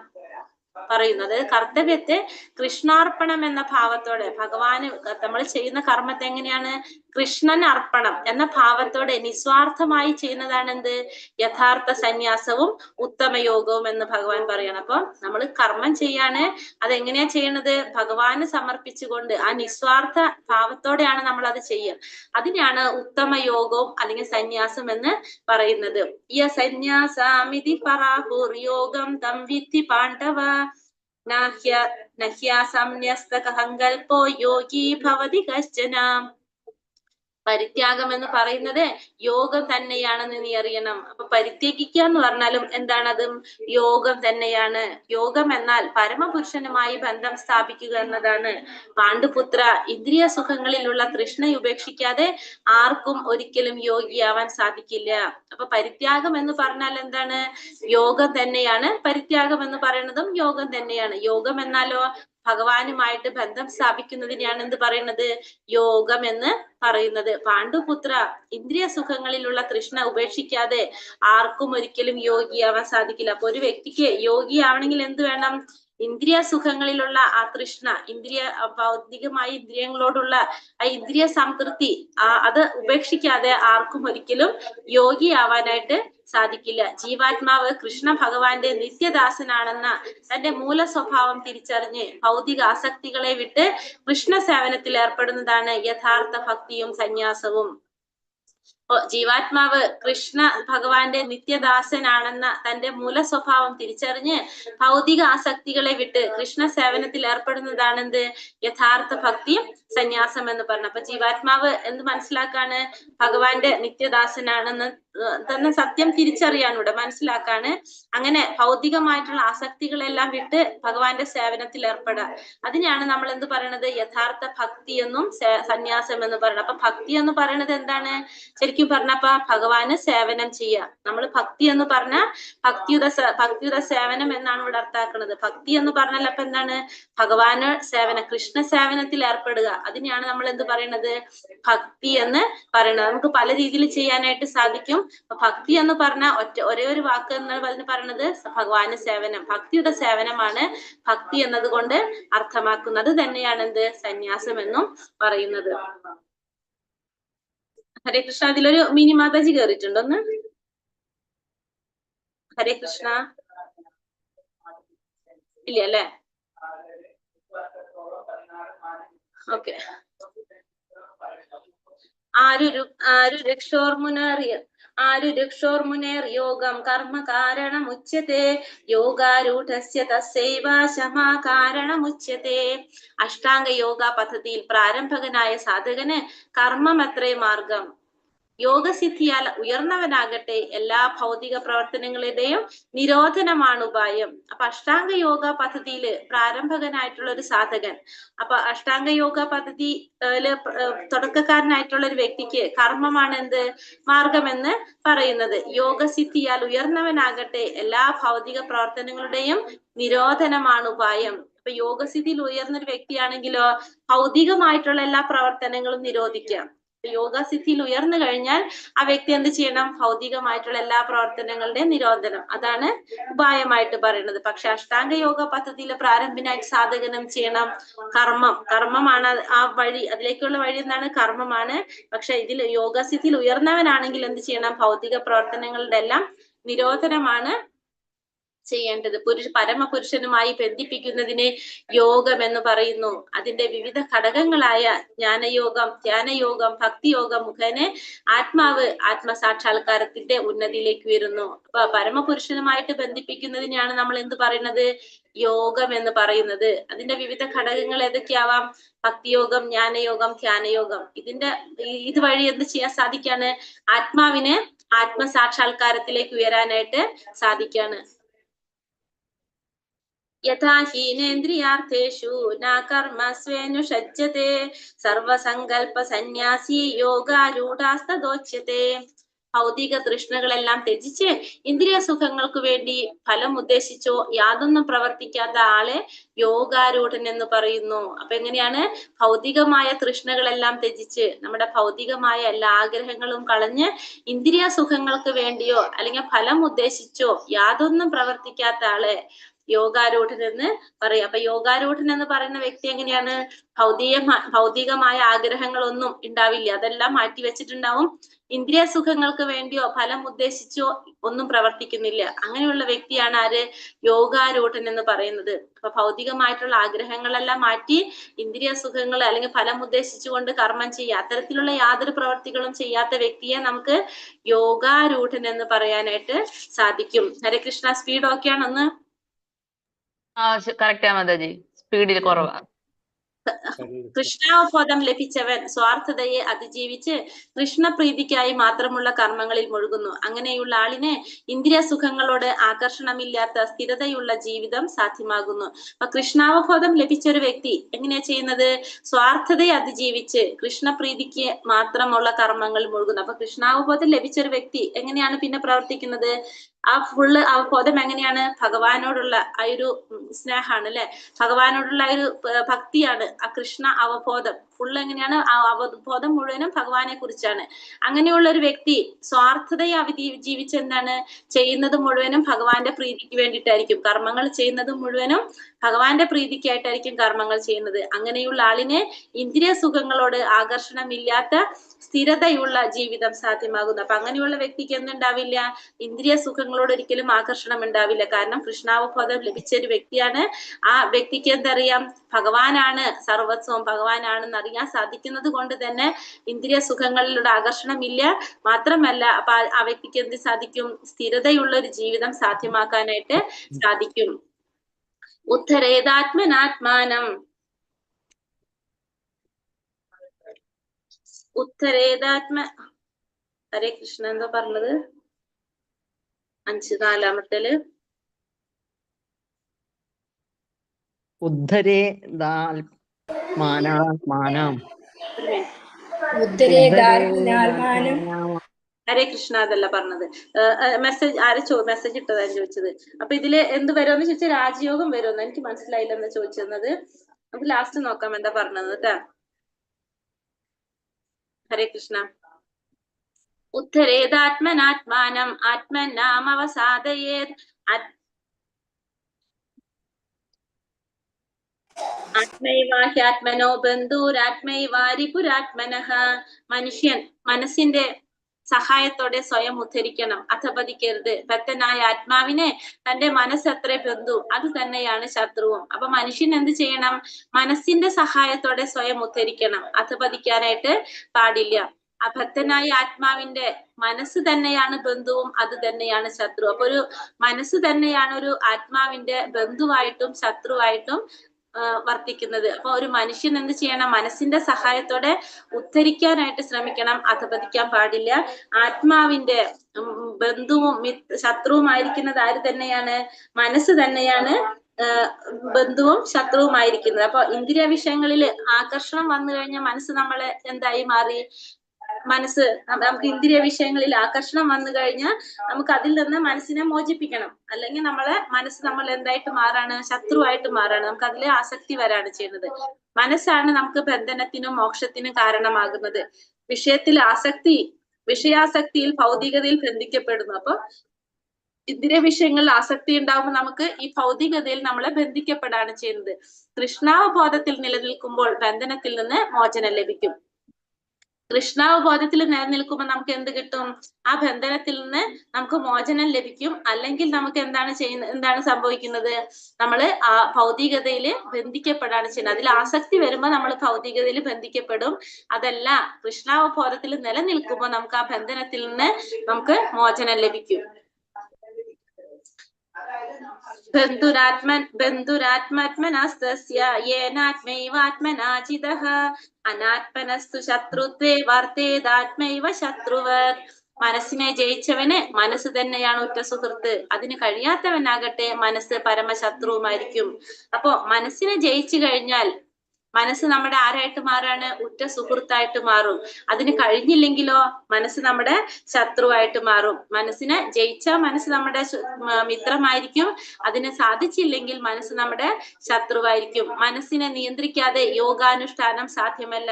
പറയുന്നത്. കർത്തവ്യത്തെ കൃഷ്ണാർപ്പണം എന്ന ഭാവത്തോടെ, ഭഗവാന് നമ്മൾ ചെയ്യുന്ന കർമ്മത്തെ എങ്ങനെയാണ്? കൃഷ്ണൻ അർപ്പണം എന്ന ഭാവത്തോടെ നിസ്വാർത്ഥമായി ചെയ്യുന്നതാണ് എന്ത്? യഥാർത്ഥ സന്യാസവും ഉത്തമ യോഗവും എന്ന് ഭഗവാൻ പറയണം. അപ്പൊ നമ്മൾ കർമ്മം ചെയ്യാണ്, അതെങ്ങനെയാ ചെയ്യണത്? ഭഗവാന് സമർപ്പിച്ചുകൊണ്ട് ആ നിസ്വാർത്ഥ ഭാവത്തോടെയാണ് നമ്മൾ അത് ചെയ്യുക. അതിനെയാണ് ഉത്തമ യോഗവും അല്ലെങ്കിൽ സന്യാസം എന്ന് പറയുന്നത്. സന്യാസാമിതി പരാഹുർ യോഗം തം വിദ്ധി പാണ്ഡവ നഹ്യാസംന്യസ്തകഹങ്കൽപോ യോഗി ഭവതി കശ്ചന. പരിത്യാഗം എന്ന് പറയുന്നത് യോഗം തന്നെയാണെന്ന് നീ അറിയണം. അപ്പൊ പരിത്യജിക്കുക എന്ന് പറഞ്ഞാലും എന്താണതും? യോഗം തന്നെയാണ്. യോഗം എന്നാൽ പരമപുരുഷനുമായി ബന്ധം സ്ഥാപിക്കുക എന്നതാണ്. പാണ്ഡുപുത്ര, ഇന്ദ്രിയ സുഖങ്ങളിലുള്ള തൃഷ്ണ ഉപേക്ഷിക്കാതെ ആർക്കും ഒരിക്കലും യോഗിയാവാൻ സാധിക്കില്ല. അപ്പൊ പരിത്യാഗം എന്ന് പറഞ്ഞാൽ എന്താണ്? യോഗം തന്നെയാണ്. പരിത്യാഗം എന്ന് പറയുന്നതും യോഗം തന്നെയാണ്. യോഗം എന്നാലോ ഭഗവാനുമായിട്ട് ബന്ധം സ്ഥാപിക്കുന്നതിനെയാണ് എന്ത് പറയുന്നത്? യോഗം എന്ന് പറയുന്നത്. പാണ്ഡുപുത്ര, ഇന്ദ്രിയ സുഖങ്ങളിലുള്ള തൃഷ്ണ ഉപേക്ഷിക്കാതെ ആർക്കും ഒരിക്കലും യോഗിയാവാൻ സാധിക്കില്ല. അപ്പൊ ഒരു വ്യക്തിക്ക് യോഗിയാവണമെങ്കിൽ എന്ത് വേണം? ഇന്ദ്രിയ സുഖങ്ങളിലുള്ള ആ തൃഷ്ണ, ഭൗതികമായ ഇന്ദ്രിയങ്ങളോടുള്ള ആ ഇന്ദ്രിയ സംതൃപ്തി, അത് ഉപേക്ഷിക്കാതെ ആർക്കും ഒരിക്കലും യോഗിയാവാനായിട്ട് സാധിക്കില്ല. ജീവാത്മാവ് കൃഷ്ണ ഭഗവാന്റെ നിത്യദാസനാണെന്ന തന്റെ മൂല സ്വഭാവം തിരിച്ചറിഞ്ഞ് ഭൗതിക ആസക്തികളെ വിട്ട് കൃഷ്ണ സേവനത്തിൽ ഏർപ്പെടുന്നതാണ് യഥാർത്ഥ ഭക്തിയും സന്യാസവും. ജീവാത്മാവ് കൃഷ്ണ ഭഗവാന്റെ നിത്യദാസനാണെന്ന തന്റെ മൂല സ്വഭാവം തിരിച്ചറിഞ്ഞ് ഭൗതിക ആസക്തികളെ വിട്ട് കൃഷ്ണ സേവനത്തിൽ ഏർപ്പെടുന്നതാണ് എന്ത്? യഥാർത്ഥ ഭക്തിയും സന്യാസം എന്ന് പറഞ്ഞു. അപ്പൊ ജീവാത്മാവ് എന്ത് മനസ്സിലാക്കാണ്? ഭഗവാന്റെ നിത്യദാസനാണെന്ന് തന്നെ സത്യം തിരിച്ചറിയാനൂടെ മനസ്സിലാക്കാണ്. അങ്ങനെ ഭൗതികമായിട്ടുള്ള ആസക്തികളെല്ലാം വിട്ട് ഭഗവാന്റെ സേവനത്തിൽ ഏർപ്പെടാം. അതിനെയാണ് നമ്മൾ എന്ത് പറയണത്? യഥാർത്ഥ ഭക്തി എന്നും സന്യാസം എന്ന് പറയുന്നത്. അപ്പൊ ഭക്തി എന്ന് പറയുന്നത് എന്താണ്? ശരിക്കും പറഞ്ഞപ്പ ഭഗവാന് സേവനം ചെയ്യുക. നമ്മൾ ഭക്തി എന്ന് പറഞ്ഞാൽ ഭക്തിയുത സേവനം എന്നാണ് ഇവിടെ അർത്ഥാക്കുന്നത്. ഭക്തി എന്ന് പറഞ്ഞാൽ അപ്പൊ എന്താണ്? ഭഗവാന് സേവനം, കൃഷ്ണ സേവനത്തിൽ ഏർപ്പെടുക. അതിനെയാണ് നമ്മൾ എന്ത് പറയുന്നത്? ഭക്തി എന്ന് പറയുന്നത്. നമുക്ക് പല രീതിയിൽ ചെയ്യാനായിട്ട് സാധിക്കും. ഭക്തി എന്ന് പറഞ്ഞ ഒരേ ഒരു വാക്ക് എന്ന് പറയുന്നത് ഭഗവാന് സേവനം, ഭക്തിയുടെ സേവനമാണ് ഭക്തി എന്നതുകൊണ്ട് അർത്ഥമാക്കുന്നത്. തന്നെയാണ് എന്ത്? സന്യാസം എന്നും പറയുന്നത്. ഹരേ കൃഷ്ണ. അതിലൊരു മിനി മാതാജി കയറിയിട്ടുണ്ടോ? ഒന്ന് ഹരേ കൃഷ്ണ. ഇല്ല അല്ലേ? ഓക്കെ. ആരു രക്ഷോർമുനേർ യോഗം കർമ്മ കാരണമുച്യത്തെ യോഗാരൂഢസ്യ തസ്സൈവ ശമാ കാരണമുച്യത്തെ. അഷ്ടാംഗ യോഗ പദ്ധതിയിൽ പ്രാരംഭകനായ സാധകന് കർമ്മമത്രേ മാർഗം. യോഗസിദ്ധിയാൽ ഉയർന്നവനാകട്ടെ എല്ലാ ഭൗതിക പ്രവർത്തനങ്ങളുടെയും നിരോധനമാണ് ഉപായം. അപ്പൊ അഷ്ടാംഗ യോഗ പദ്ധതിയില് പ്രാരംഭകനായിട്ടുള്ള ഒരു സാധകൻ, അപ്പൊ അഷ്ടാംഗ യോഗ പദ്ധതിയില് തുടക്കക്കാരനായിട്ടുള്ള ഒരു വ്യക്തിക്ക് കർമ്മമാണ് എന്ത്? മാർഗമെന്ന് പറയുന്നത്. യോഗസിദ്ധിയാൽ ഉയർന്നവനാകട്ടെ എല്ലാ ഭൗതിക പ്രവർത്തനങ്ങളുടെയും നിരോധനമാണ് ഉപായം. അപ്പൊ യോഗസിദ്ധിയിൽ ഉയർന്നൊരു വ്യക്തിയാണെങ്കിലോ ഭൗതികമായിട്ടുള്ള എല്ലാ പ്രവർത്തനങ്ങളും നിരോധിക്കാം. യോഗസിദ്ധിയിൽ ഉയർന്നു കഴിഞ്ഞാൽ ആ വ്യക്തി എന്ത് ചെയ്യണം? ഭൗതികമായിട്ടുള്ള എല്ലാ പ്രവർത്തനങ്ങളുടെയും നിരോധനം, അതാണ് ഉപായമായിട്ട് പറയുന്നത്. പക്ഷെ അഷ്ടാംഗ യോഗ പദ്ധതിയിലെ പ്രാരംഭനായിട്ട് സാധകനം ചെയ്യണം കർമ്മമാണ് ആ വഴി, അതിലേക്കുള്ള വഴി എന്താണ്? കർമ്മമാണ്. പക്ഷെ ഇതിൽ യോഗസിദ്ധിയിൽ ഉയർന്നവനാണെങ്കിൽ എന്ത് ചെയ്യണം? ഭൗതിക പ്രവർത്തനങ്ങളുടെ എല്ലാം നിരോധനമാണ് ചെയ്യേണ്ടത്. പരമപുരുഷനുമായി ബന്ധിപ്പിക്കുന്നതിന് യോഗം എന്ന് പറയുന്നു. അതിന്റെ വിവിധ ഘടകങ്ങളായ ജ്ഞാനയോഗം, ധ്യാനയോഗം, ഭക്തിയോഗം മുഖേന ആത്മാവ് ആത്മസാക്ഷാത്കാരത്തിന്റെ ഉന്നതിയിലേക്ക് വരുന്നു. അപ്പൊ പരമപുരുഷനുമായിട്ട് ബന്ധിപ്പിക്കുന്നതിനെയാണ് നമ്മൾ എന്ത് പറയുന്നത്? യോഗം എന്ന് പറയുന്നത്. അതിന്റെ വിവിധ ഘടകങ്ങൾ ഏതൊക്കെയാവാം? ഭക്തിയോഗം, ജ്ഞാനയോഗം, ധ്യാനയോഗം. ഇതുവഴി എന്ത് ചെയ്യാൻ സാധിക്കാണ്? ആത്മാവിന് ആത്മസാക്ഷാത്കാരത്തിലേക്ക് ഉയരാനായിട്ട് സാധിക്കാണ്. യഥാ ഹീനേന്ദ്രിയാർത്ഥേഷു ന കർമ്മസ്വേനുഷജ്ജതേ സർവസങ്കൽപ്പ സന്യാസി യോഗാരൂഢാസ്തദോച്യത്തെ. ഭൗതിക തൃഷ്ണകളെല്ലാം ത്യജിച്ച് ഇന്ദ്രിയ സുഖങ്ങൾക്ക് വേണ്ടി ഫലം ഉദ്ദേശിച്ചോ യാതൊന്നും പ്രവർത്തിക്കാത്ത ആളെ യോഗാരൂഢൻ എന്ന് പറയുന്നു. അപ്പൊ എങ്ങനെയാണ്? ഭൗതികമായ തൃഷ്ണകളെല്ലാം ത്യജിച്ച് നമ്മുടെ ഭൗതികമായ എല്ലാ ആഗ്രഹങ്ങളും കളഞ്ഞ് ഇന്ദ്രിയ സുഖങ്ങൾക്ക് വേണ്ടിയോ അല്ലെങ്കിൽ ഫലം ഉദ്ദേശിച്ചോ യാതൊന്നും പ്രവർത്തിക്കാത്ത ആളെ യോഗാരൂഢൻ എന്ന് പറയും. അപ്പൊ യോഗാരൂഢൻ എന്ന് പറയുന്ന വ്യക്തി എങ്ങനെയാണ്? ഭൗതികമായ ആഗ്രഹങ്ങളൊന്നും ഉണ്ടാവില്ല, അതെല്ലാം മാറ്റിവെച്ചിട്ടുണ്ടാവും. ഇന്ദ്രിയ സുഖങ്ങൾക്ക് വേണ്ടിയോ ഫലം ഉദ്ദേശിച്ചോ ഒന്നും പ്രവർത്തിക്കുന്നില്ല. അങ്ങനെയുള്ള വ്യക്തിയാണ് ആര്? യോഗാരൂഢൻ എന്ന് പറയുന്നത്. അപ്പൊ ഭൗതികമായിട്ടുള്ള ആഗ്രഹങ്ങളെല്ലാം മാറ്റി ഇന്ദ്രിയ സുഖങ്ങൾ അല്ലെങ്കിൽ ഫലം ഉദ്ദേശിച്ചുകൊണ്ട് കർമ്മം ചെയ്യുക, അത്തരത്തിലുള്ള യാതൊരു പ്രവർത്തികളും ചെയ്യാത്ത വ്യക്തിയെ നമുക്ക് യോഗാരൂഢൻ എന്ന് പറയാനായിട്ട് സാധിക്കും. ഹരേ കൃഷ്ണ. സ്പീഡ് ഓക്കെയാണ്? ഒന്ന് കറക്റ്റ് മാതാജി, സ്പീഡിൽ കുറവാ. കൃഷ്ണാവബോധം ലഭിച്ചവൻ സ്വാർത്ഥതയെ അതിജീവിച്ച് കൃഷ്ണപ്രീതിക്കായി മാത്രമുള്ള കർമ്മങ്ങളിൽ മുഴുകുന്നു. അങ്ങനെയുള്ള ആളിന് ഇന്ദ്രിയ സുഖങ്ങളോട് ആകർഷണമില്ലാത്ത സ്ഥിരതയുള്ള ജീവിതം സാധ്യമാകുന്നു. അപ്പൊ കൃഷ്ണാവബോധം ലഭിച്ച ഒരു വ്യക്തി എങ്ങനെയാ ചെയ്യുന്നത്? സ്വാർത്ഥതയെ അതിജീവിച്ച് കൃഷ്ണപ്രീതിക്ക് മാത്രമുള്ള കർമ്മങ്ങളിൽ മുഴുകുന്നു. അപ്പൊ കൃഷ്ണാവബോധം ലഭിച്ച ഒരു വ്യക്തി എങ്ങനെയാണ് പിന്നെ പ്രവർത്തിക്കുന്നത്? ആ ഫുള്ള് അവബോധം എങ്ങനെയാണ്? ഭഗവാനോടുള്ള ആ ഒരു സ്നേഹമാണ് അല്ലെ, ഭഗവാനോടുള്ള ആ ഒരു ഭക്തിയാണ് ആ കൃഷ്ണ അവബോധം. ഫുള്ള് എങ്ങനെയാണ്? ആ അവബോധം മുഴുവനും ഭഗവാനെ കുറിച്ചാണ്. അങ്ങനെയുള്ള ഒരു വ്യക്തി സ്വാർത്ഥതയെ ജീവിച്ച് എന്താണ് ചെയ്യുന്നത്? മുഴുവനും ഭഗവാന്റെ പ്രീതിക്ക് വേണ്ടിയിട്ടായിരിക്കും കർമ്മങ്ങൾ ചെയ്യുന്നത്. മുഴുവനും ഭഗവാന്റെ പ്രീതിക്കായിട്ടായിരിക്കും കർമ്മങ്ങൾ ചെയ്യുന്നത്. അങ്ങനെയുള്ള ആളിന് ഇന്ദ്രിയ സുഖങ്ങളോട് ആകർഷണമില്ലാത്ത സ്ഥിരതയുള്ള ജീവിതം സാധ്യമാകുന്നു. അപ്പൊ അങ്ങനെയുള്ള വ്യക്തിക്ക് എന്തുണ്ടാവില്ല? ഇന്ദ്രിയ സുഖങ്ങളോട് ഒരിക്കലും ആകർഷണം ഉണ്ടാവില്ല. കാരണം കൃഷ്ണാവബോധം ലഭിച്ച ഒരു വ്യക്തിയാണ്. ആ വ്യക്തിക്ക് എന്തറിയാം? ഭഗവാനാണ് സർവസ്വം, ഭഗവാനാണെന്ന് അറിയാൻ സാധിക്കുന്നത് കൊണ്ട് തന്നെ ഇന്ദ്രിയ സുഖങ്ങളിലൂടെ ആകർഷണമില്ല. മാത്രമല്ല അപ്പൊ ആ വ്യക്തിക്ക് എന്ത് സാധിക്കും? സ്ഥിരതയുള്ള ഒരു ജീവിതം സാധ്യമാക്കാനായിട്ട് സാധിക്കും. ഉദ്ധരേതാത്മനാത്മാനം ഹരേ കൃഷ്ണ. എന്താ പറഞ്ഞത്? 4 ഹരേ കൃഷ്ണ. അതല്ല പറഞ്ഞത്. മെസ്സേജ് ഇട്ടതാണ് ചോദിച്ചത്. അപ്പൊ ഇതില് എന്ത് വരുമെന്ന് ചോദിച്ചാൽ രാജയോഗം വരുമെന്ന് എനിക്ക് മനസ്സിലായില്ലെന്ന് ചോദിച്ചിരുന്നത്. നമുക്ക് ലാസ്റ്റ് നോക്കാം എന്താ പറഞ്ഞത് കേട്ടാ. ഹരേ കൃഷ്ണ. ഉദ്ധരേതാത്മനാത്മാനം ആത്മനാമവസാദയേത് ആത്മൈവാഹ്യാത്മനോ ബന്ധുരാത്മൈവാരിപുരാത്മനഃ. മനുഷ്യൻ മനസ്സിന്റെ സഹായത്തോടെ സ്വയം ഉദ്ധരിക്കണം, അധപതിക്കരുത്. ഭക്തനായ ആത്മാവിനെ തന്റെ മനസ്സെത്ര ബന്ധു അത് തന്നെയാണ് ശത്രുവും. അപ്പൊ മനുഷ്യൻ എന്ത് ചെയ്യണം? മനസ്സിന്റെ സഹായത്തോടെ സ്വയം ഉദ്ധരിക്കണം, അധപതിക്കാനായിട്ട് പാടില്ല. ആ ഭക്തനായ ആത്മാവിന്റെ മനസ്സ് തന്നെയാണ് ബന്ധുവും അത് തന്നെയാണ് ശത്രു. അപ്പൊ ഒരു മനസ്സ് തന്നെയാണ് ഒരു ആത്മാവിന്റെ ബന്ധുവായിട്ടും ശത്രുവായിട്ടും വർത്തിക്കുന്നത്. അപ്പൊ ഒരു മനുഷ്യൻ എന്ത് ചെയ്യണം? മനസ്സിന്റെ സഹായത്തോടെ ഉദ്ധരിക്കാനായിട്ട് ശ്രമിക്കണം, അധപതിക്കാൻ പാടില്ല. ആത്മാവിന്റെ ബന്ധുവും ശത്രുവുമായിരിക്കുന്നത് ആര് തന്നെയാണ്? മനസ്സ് തന്നെയാണ് ബന്ധുവും ശത്രുവുമായിരിക്കുന്നത്. അപ്പൊ ഇന്ദ്രിയ വിഷയങ്ങളിൽ ആകർഷണം വന്നു കഴിഞ്ഞാൽ മനസ്സ് നമ്മളെ എന്തായി മാറി? നമുക്ക് ഇന്ദ്രിയ വിഷയങ്ങളിൽ ആകർഷണം വന്നു കഴിഞ്ഞാൽ നമുക്ക് അതിൽ നിന്ന് മനസ്സിനെ മോചിപ്പിക്കണം. അല്ലെങ്കിൽ മനസ്സ് നമ്മൾ എന്തായിട്ട് മാറാണ്? ശത്രുവായിട്ട് മാറാണ്. നമുക്ക് അതിലെ ആസക്തി വരാണ് ചെയ്യുന്നത്. മനസ്സാണ് നമുക്ക് ബന്ധനത്തിനും മോക്ഷത്തിനും കാരണമാകുന്നത്. വിഷയാസക്തിയിൽ ഭൗതികതയിൽ ബന്ധിക്കപ്പെടുന്നു. അപ്പൊ ഇന്ദ്രിയ വിഷയങ്ങളിൽ ആസക്തി ഉണ്ടാവുമ്പോൾ നമുക്ക് ഈ ഭൗതികതയിൽ നമ്മളെ ബന്ധിക്കപ്പെടാണ് ചെയ്യുന്നത്. കൃഷ്ണാവബോധത്തിൽ നിലനിൽക്കുമ്പോൾ ബന്ധനത്തിൽ നിന്ന് മോചനം ലഭിക്കും. കൃഷ്ണാവബോധത്തിൽ നിലനിൽക്കുമ്പോൾ നമുക്ക് എന്ത് കിട്ടും? ആ ബന്ധനത്തിൽ നിന്ന് നമുക്ക് മോചനം ലഭിക്കും. അല്ലെങ്കിൽ നമുക്ക് എന്താണ് സംഭവിക്കുന്നത്? നമ്മള് ആ ഭൗതികതയിൽ ബന്ധിക്കപ്പെടാണ് ചെയ്യുന്നത്. അതിൽ ആസക്തി വരുമ്പോൾ നമ്മൾ ഭൗതികതയിൽ ബന്ധിക്കപ്പെടും. അതല്ല, കൃഷ്ണാവബോധത്തിൽ നിലനിൽക്കുമ്പോൾ നമുക്ക് ആ ബന്ധനത്തിൽ നിന്ന് നമുക്ക് മോചനം ലഭിക്കും. ബന്ധുരാത്മനാസ്തസ്യ യേനാത്മൈവാത്മനാജിതഃ അനാത്മനസ്തു ശത്രുത്വേ വർത്തേദാത്മൈവ ശത്രുവത്. മനസ്സിനെ ജയിച്ചവന് മനസ്സ് തന്നെയാണ് ഉറ്റ സുഹൃത്ത്. അതിന് കഴിയാത്തവനാകട്ടെ മനസ്സ് പരമശത്രുവുമായിരിക്കും. അപ്പോ മനസ്സിനെ ജയിച്ചു കഴിഞ്ഞാൽ മനസ്സ് നമ്മുടെ ആരായിട്ട് മാറാണ്? ഉറ്റ സുഹൃത്തായിട്ട് മാറും. അതിന് കഴിഞ്ഞില്ലെങ്കിലോ മനസ്സ് നമ്മുടെ ശത്രുവായിട്ട് മാറും. മനസ്സിനെ ജയിച്ചാൽ മനസ്സ് നമ്മുടെ മിത്രമായിരിക്കും. അതിന് സാധിച്ചില്ലെങ്കിൽ മനസ്സ് നമ്മുടെ ശത്രുവായിരിക്കും. മനസ്സിനെ നിയന്ത്രിക്കാതെ യോഗാനുഷ്ഠാനം സാധ്യമല്ല.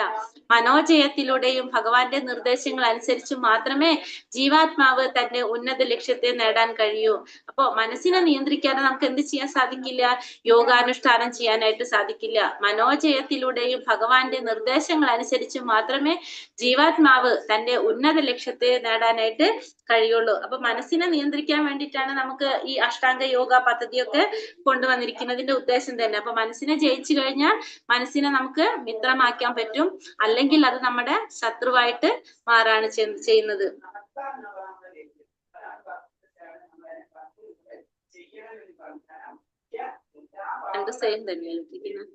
മനോജയത്തിലൂടെയും ഭഗവാന്റെ നിർദ്ദേശങ്ങൾ അനുസരിച്ച് മാത്രമേ ജീവാത്മാവ് തന്റെ ഉന്നത ലക്ഷ്യത്തെ നേടാൻ കഴിയൂ. അപ്പോ മനസ്സിനെ നിയന്ത്രിക്കാതെ നമുക്ക് എന്ത് ചെയ്യാൻ സാധിക്കില്ല? യോഗാനുഷ്ഠാനം ചെയ്യാനായിട്ട് സാധിക്കില്ല. മനോജയത്തിലൂടെയും ഭഗവാന്റെ നിർദ്ദേശങ്ങൾ അനുസരിച്ച് മാത്രമേ ജീവാത്മാവ് തന്റെ ഉന്നത ലക്ഷ്യത്തെ നേടാനായിട്ട് കഴിയുള്ളൂ. അപ്പൊ മനസ്സിനെ നിയന്ത്രിക്കാൻ വേണ്ടിയിട്ടാണ് നമുക്ക് ഈ അഷ്ടാംഗ യോഗ പദ്ധതിയൊക്കെ കൊണ്ടുവന്നിരിക്കുന്നതിന്റെ ഉദ്ദേശം തന്നെ. അപ്പൊ മനസ്സിനെ ജയിച്ചു കഴിഞ്ഞാൽ മനസ്സിനെ നമുക്ക് മിത്രമാക്കാൻ പറ്റും. അല്ലെങ്കിൽ അത് നമ്മുടെ ശത്രുവായിട്ട് മാറാണ് ചെയ്യുന്നത്. രണ്ട് സെയിം തന്നെയാണ് ഇരിക്കുന്നത്.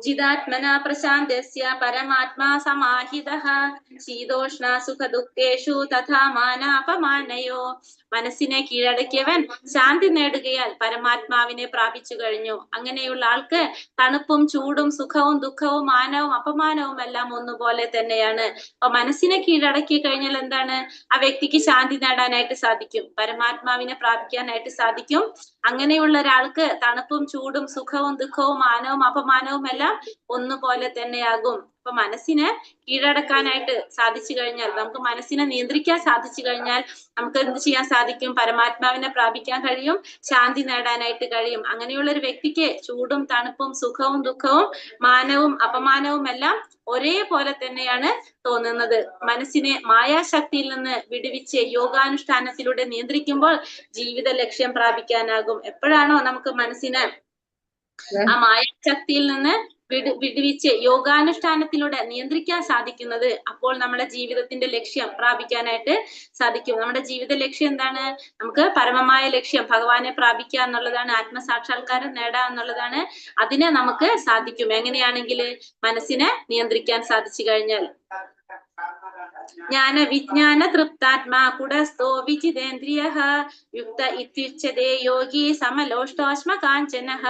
ജിതാത്മന പ്രശാന്തസ്യ പരമാത്മാ സമാഹിതഃ ശീതോഷ്ണ സുഖ ദുഃഖേഷു തഥാ മാനാപമാനയോ. മനസ്സിനെ കീഴടക്കിയവൻ ശാന്തി നേടുകയാൽ പരമാത്മാവിനെ പ്രാപിച്ചു കഴിഞ്ഞു. അങ്ങനെയുള്ള ആൾക്ക് തണുപ്പും ചൂടും സുഖവും ദുഃഖവും മാനവും അപമാനവും എല്ലാം ഒന്നുപോലെ തന്നെയാണ്. അപ്പൊ മനസ്സിനെ കീഴടക്കി കഴിഞ്ഞാൽ എന്താണ്? ആ വ്യക്തിക്ക് ശാന്തി നേടാനായിട്ട് സാധിക്കും, പരമാത്മാവിനെ പ്രാപിക്കാനായിട്ട് സാധിക്കും. അങ്ങനെയുള്ള ഒരാൾക്ക് തണുപ്പും ചൂടും സുഖവും ദുഃഖവും മാനവും അപമാനവും എല്ലാം ഒന്നുപോലെ തന്നെയാകും. അപ്പൊ മനസ്സിനെ കീഴടക്കാനായിട്ട് സാധിച്ചു കഴിഞ്ഞാൽ, നമുക്ക് മനസ്സിനെ നിയന്ത്രിക്കാൻ സാധിച്ചു കഴിഞ്ഞാൽ നമുക്ക് എന്ത് ചെയ്യാൻ സാധിക്കും? പരമാത്മാവിനെ പ്രാപിക്കാൻ കഴിയും, ശാന്തി നേടാനായിട്ട് കഴിയും. അങ്ങനെയുള്ള ഒരു വ്യക്തിക്ക് ചൂടും തണുപ്പും സുഖവും ദുഃഖവും മാനവും അപമാനവും എല്ലാം ഒരേപോലെ തന്നെയാണ് തോന്നുന്നത്. മനസ്സിനെ മായാശക്തിയിൽ നിന്ന് വിടുവിച്ച് യോഗാനുഷ്ഠാനത്തിലൂടെ നിയന്ത്രിക്കുമ്പോൾ ജീവിത ലക്ഷ്യം പ്രാപിക്കാനാകും. എപ്പോഴാണോ നമുക്ക് മനസ്സിനെ ആ മായാശക്തിയിൽ നിന്ന് വിടുവിച്ച് യോഗാനുഷ്ഠാനത്തിലൂടെ നിയന്ത്രിക്കാൻ സാധിക്കുന്നത്, അപ്പോൾ നമ്മുടെ ജീവിതത്തിന്റെ ലക്ഷ്യം പ്രാപിക്കാനായിട്ട് സാധിക്കും. നമ്മുടെ ജീവിത ലക്ഷ്യം എന്താണ്? നമുക്ക് പരമമായ ലക്ഷ്യം ഭഗവാനെ പ്രാപിക്കുക എന്നുള്ളതാണ്, ആത്മസാക്ഷാത്കാരം നേടുക എന്നുള്ളതാണ്. അതിനെ നമുക്ക് സാധിക്കും എങ്ങനെയാണെങ്കിൽ മനസ്സിനെ നിയന്ത്രിക്കാൻ സാധിച്ചു കഴിഞ്ഞാൽ. ജ്ഞാന വിജ്ഞാന തൃപ്താത്മാ കുടസ്ഥോ വിജിതേന്ദ്രിയഃ യുക്ത ഇത്യുച്യതേ യോഗി സമലോഷ്ടോഷ്മ കാഞ്ചനഃ.